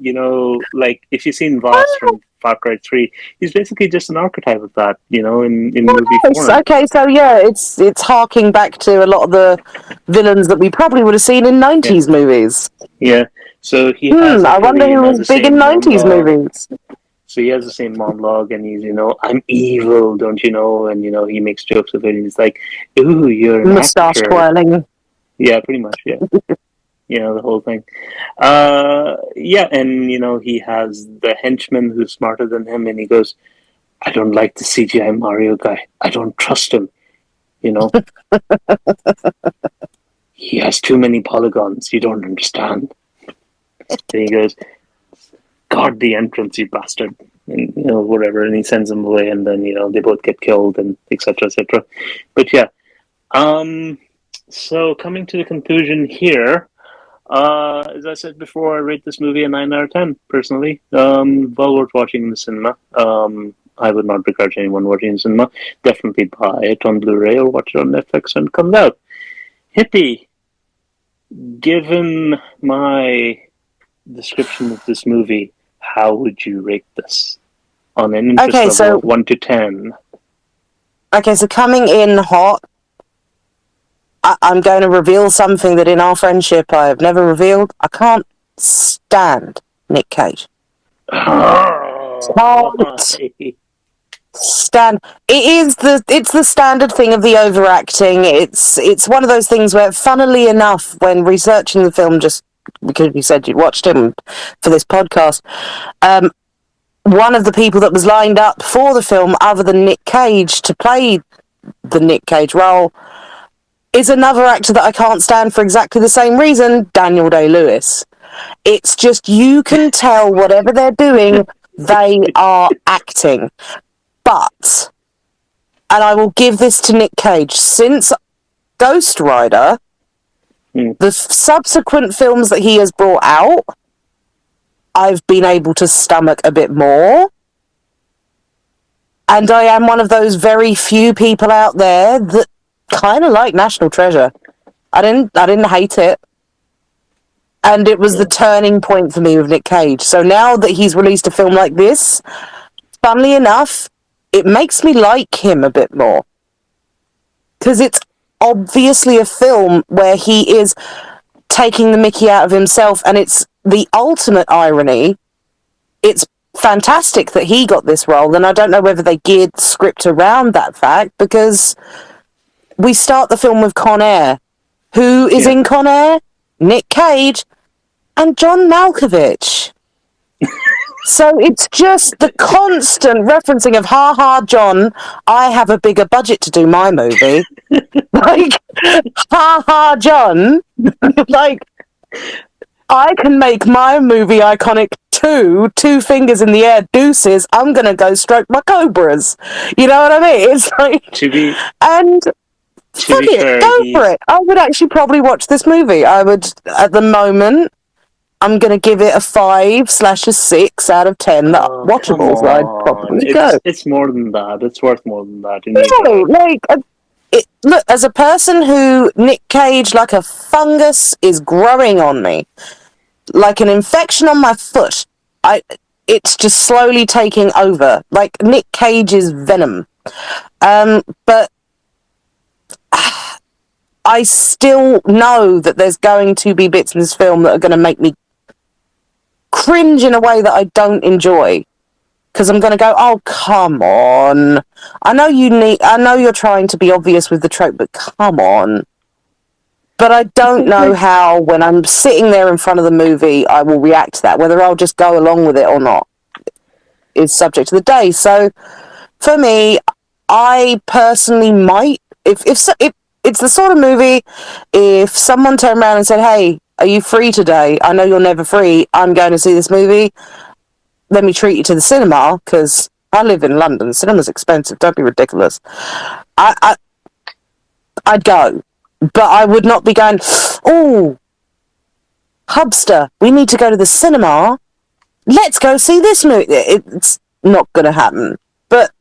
like if you've seen Voss from Far Cry 3, he's basically just an archetype of that, in movie nice. form. Okay, so yeah, it's harking back to a lot of the villains that we probably would have seen in Yeah, 90s movies. yeah. So he has I wonder literally, who was the big in same 90s monologue. movies. So he has the same monologue, and he's, I'm evil, don't you know? And he makes jokes of it. And he's like, "Ooh, you're an Moustache actor." twirling. Yeah, pretty much. Yeah, the whole thing. Yeah, and he has the henchman who's smarter than him, and he goes, "I don't like the CGI Mario guy. I don't trust him. You know, he has too many polygons. You don't understand." And he goes, "Guard the entrance, you bastard," and whatever. And he sends them away, and then they both get killed, and etc. etc. But yeah, so coming to the conclusion here. As I said before, I rate this movie a 9 out of 10, personally. Well worth watching in the cinema. I would not begrudge anyone watching in the cinema. Definitely buy it on Blu-ray or watch it on Netflix when it comes out. Hippie, given my description of this movie, how would you rate this? On an interest level of 1 to 10. Okay, so coming in hot, I'm going to reveal something that in our friendship I have never revealed. I can't stand Nick Cage. Can't stand. It's the standard thing of the overacting. It's one of those things where, funnily enough, when researching the film, just because you said you'd watched him for this podcast, one of the people that was lined up for the film, other than Nick Cage, to play the Nick Cage role, is another actor that I can't stand for exactly the same reason, Daniel Day-Lewis. It's just, you can tell whatever they're doing, they are acting. But, and I will give this to Nick Cage, since Ghost Rider, the subsequent films that he has brought out, I've been able to stomach a bit more. And I am one of those very few people out there that kind of like National Treasure. I didn't hate it. And it was the turning point for me with Nick Cage. So now that he's released a film like this, funnily enough, it makes me like him a bit more. Because it's obviously a film where he is taking the mickey out of himself, and it's the ultimate irony. It's fantastic that he got this role, and I don't know whether they geared the script around that fact, because we start the film with Con Air. Who is in Con Air? Nick Cage and John Malkovich. So it's just the constant referencing of, ha ha, John, I have a bigger budget to do my movie. Like, ha ha, John, like, I can make my movie iconic too. 2 fingers in the air, deuces, I'm going to go stroke my cobras. You know what I mean? It's like, and fuck it, go for it. I would actually probably watch this movie. I would, at the moment, I'm going to give it a 5/6 out of 10. That watchable, so I'd probably go. It's more than that. It's worth more than that. No, like, look, as a person who Nick Cage, like a fungus, is growing on me, like an infection on my foot. It's just slowly taking over, like Nick Cage's venom. But I still know that there's going to be bits in this film that are going to make me cringe in a way that I don't enjoy, because I'm going to go, oh, come on. I know you're trying to be obvious with the trope, but come on. But I don't know how, when I'm sitting there in front of the movie, I will react to that, whether I'll just go along with it or not. is subject to the day. So for me, I personally might, if it's the sort of movie, if someone turned around and said, "Hey, are you free today? I know you're never free. I'm going to see this movie. Let me treat you to the cinema," because I live in London. Cinema's expensive. Don't be ridiculous. I'd go, but I would not be going, "Oh, Hubster, we need to go to the cinema. Let's go see this movie." It's not going to happen. But,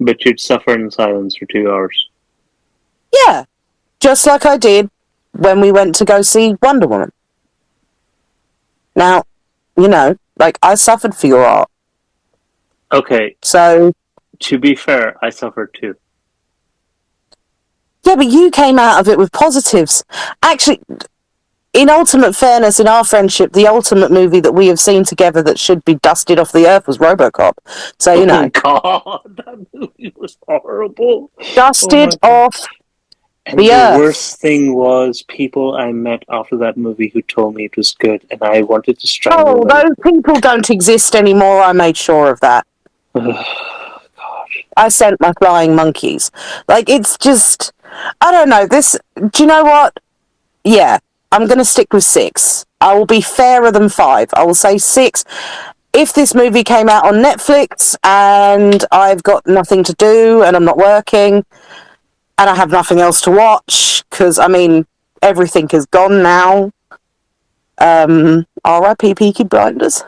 But you'd suffer in silence for 2 hours. Yeah, just like I did when we went to go see Wonder Woman. Now, I suffered for your art. Okay. So, to be fair, I suffered too. Yeah, but you came out of it with positives. Actually, in ultimate fairness, in our friendship, the ultimate movie that we have seen together that should be dusted off the earth was RoboCop. So, Oh, God, that movie was horrible. Dusted off and the earth. Worst thing was people I met after that movie who told me it was good, and I wanted to strangle them. Those people don't exist anymore. I made sure of that. I sent my flying monkeys. It's just, I don't know. Do you know what? Yeah, I'm going to stick with 6. I will be fairer than 5. I will say 6. If this movie came out on Netflix and I've got nothing to do and I'm not working and I have nothing else to watch, because, everything is gone now. R.I.P. Peaky Blinders.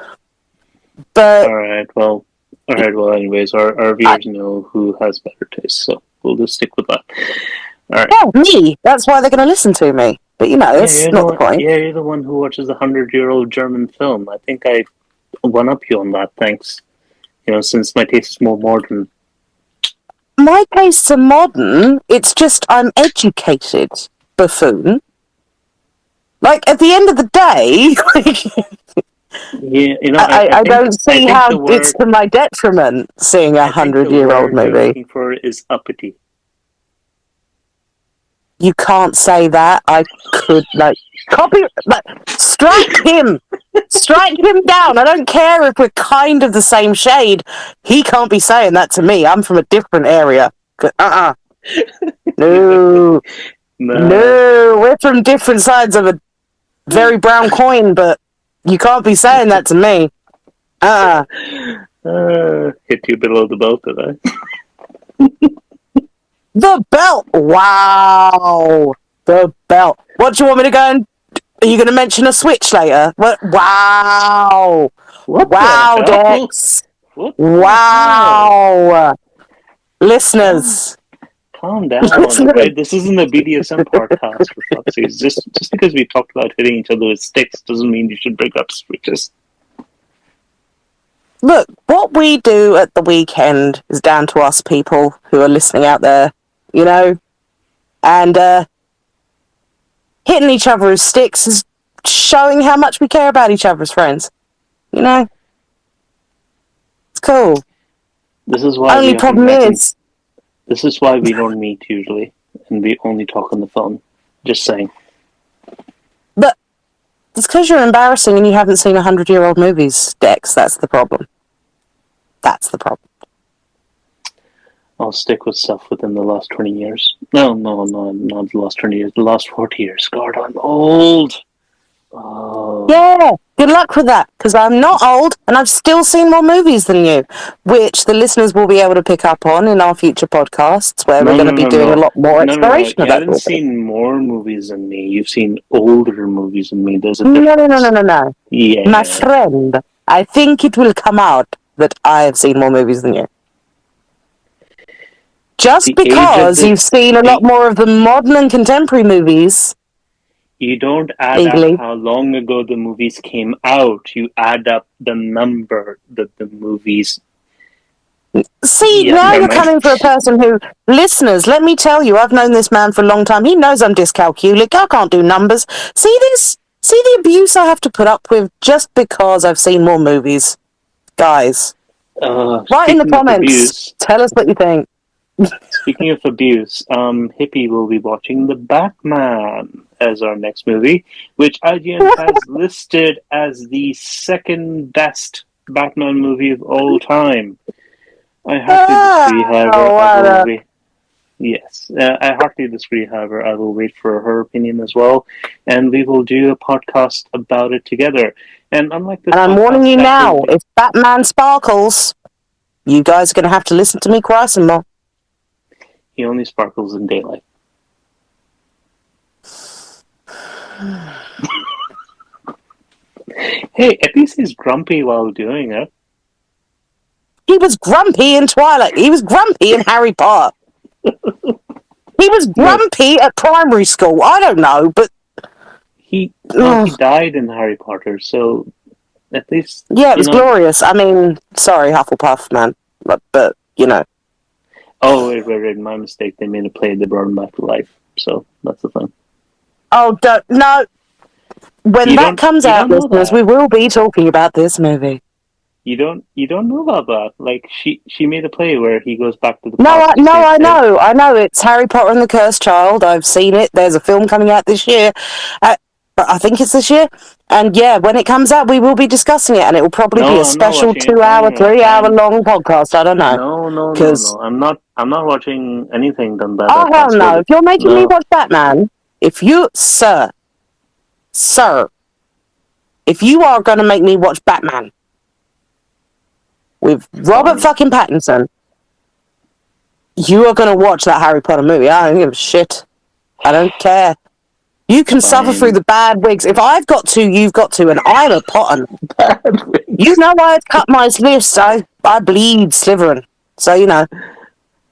But Alright, well, anyways, our viewers know who has better taste, so we'll just stick with that. Alright. Yeah, me. That's why they're going to listen to me. But, that's not the point. Yeah, you're the one who watches the 100-year-old German film. I think I one-up you on that, thanks. Since my taste is more modern. My tastes are modern, it's just I'm educated, buffoon. At the end of the day... Yeah, I don't see how it's to my detriment seeing a 100-year-old movie. The word you're looking for is uppity. You can't say that. I could, strike him! Strike him down! I don't care if we're kind of the same shade. He can't be saying that to me. I'm from a different area. No. No, we're from different sides of a very brown coin, but you can't be saying that to me. Hit you below the belt, did I? The belt! Wow! The belt. What do you want me to go and... Are you going to mention a Switch later? What? Wow! Wow, Dex! Wow! Listeners... Calm down, right? This isn't a BDSM podcast, for fuck's sake. Just because we talked about hitting each other with sticks doesn't mean you should break up switches. Look, what we do at the weekend is down to us people who are listening out there, and hitting each other with sticks is showing how much we care about each other as friends. It's cool. This is why only problem is... This is why we don't meet usually, and we only talk on the phone. Just saying. But it's because you're embarrassing and you haven't seen 100-year-old movies, Dex. That's the problem. That's the problem. I'll stick with stuff within the last 20 years. No, not the last 20 years. The last 40 years. God, I'm old. Oh. Yeah, good luck with that, because I'm not old and I've still seen more movies than you, which the listeners will be able to pick up on in our future podcasts, where we're going to be doing a lot more exploration of that. You haven't seen more movies than me. You've seen older movies than me. There's a difference. No. Yeah. My friend, I think it will come out that I have seen more movies than you. Just because you've seen a lot more of the modern and contemporary movies... You don't add up how long ago the movies came out. You add up the number that the movies... See, now you're coming for a person who... Listeners, let me tell you, I've known this man for a long time. He knows I'm dyscalculic. I can't do numbers. See this? See the abuse I have to put up with just because I've seen more movies? Guys, write in the comments. Tell us what you think. Speaking of abuse, Hippie will be watching The Batman as our next movie, which IGN has listed as the second best Batman movie of all time. I hardly disagree, however, I will wait. Yes, I hardly disagree, however, I will wait for her opinion as well, and we will do a podcast about it together. And unlike this And I'm warning podcast, you that now, will be... if Batman sparkles, you guys are going to have to listen to me cry some more. He only sparkles in daylight. Hey, at least he's grumpy while doing it. He was grumpy in Twilight. He was grumpy in Harry Potter. He was grumpy at primary school. I don't know, but... He died in Harry Potter, so at least... Yeah, it was glorious. I mean, sorry, Hufflepuff, man. But you know. Oh, wait, my mistake. They made a play, they brought him back to life. So, that's the thing. Oh, no. When that comes out, listeners, we will be talking about this movie. You don't know about that. Like, she made a play where he goes back to the past. I know. It's Harry Potter and the Cursed Child. I've seen it. There's a film coming out this year. I think it's this year. And yeah, when it comes out, we will be discussing it, and it will probably be a special 2-hour, 3-hour-long podcast. I don't know. No. I'm not watching anything done by that. Oh, hell no. If you're making me watch Batman, if you are going to make me watch Batman with Robert fucking Pattinson, you are going to watch that Harry Potter movie. I don't give a shit. I don't care. You can suffer through the bad wigs. If I've got to, you've got to, and I'm a Potter. You know I'd cut my sleeves. I bleed Slytherin. So, you know.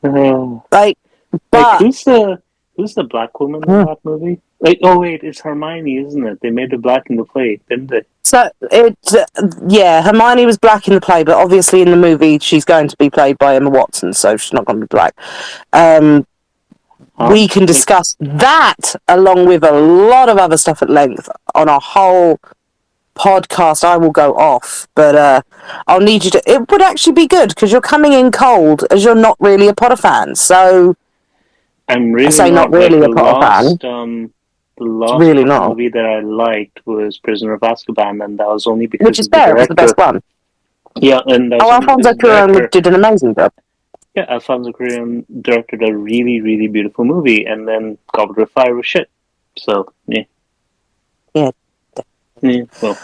Who's the black woman in that movie? It's Hermione, isn't it? They made her black in the play, didn't they? So, Hermione was black in the play, but obviously in the movie she's going to be played by Emma Watson, so she's not going to be black. We can discuss that along with a lot of other stuff at length on a whole podcast. I will go off, but I'll need you to... It would actually be good, because you're coming in cold, as you're not really a Potter fan, so... I'm really not really a Potter fan. The last really movie that I liked was Prisoner of Azkaban, and that was only because Which is fair, it was the best one. Yeah, and that was Alfonso Cuarón did an amazing job. Yeah, Alfonso Cuarón directed a really, really beautiful movie, and then Goblet of Fire was shit. So, yeah. Yeah. Well,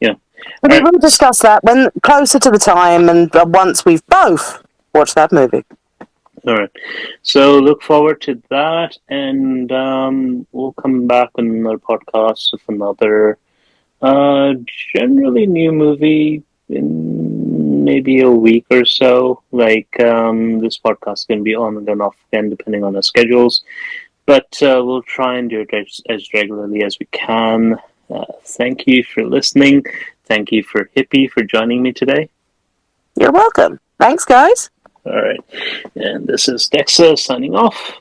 yeah. We will discuss that when closer to the time, and once we've both watched that movie. All right. So look forward to that, and we'll come back on another podcast with another generally new movie in maybe a week or so. Like, this podcast is going to be on and off again, depending on our schedules. But we'll try and do it as regularly as we can. Thank you for listening. Thank you for Hippie for joining me today. You're welcome. Thanks, guys. All right. And this is Dexa signing off.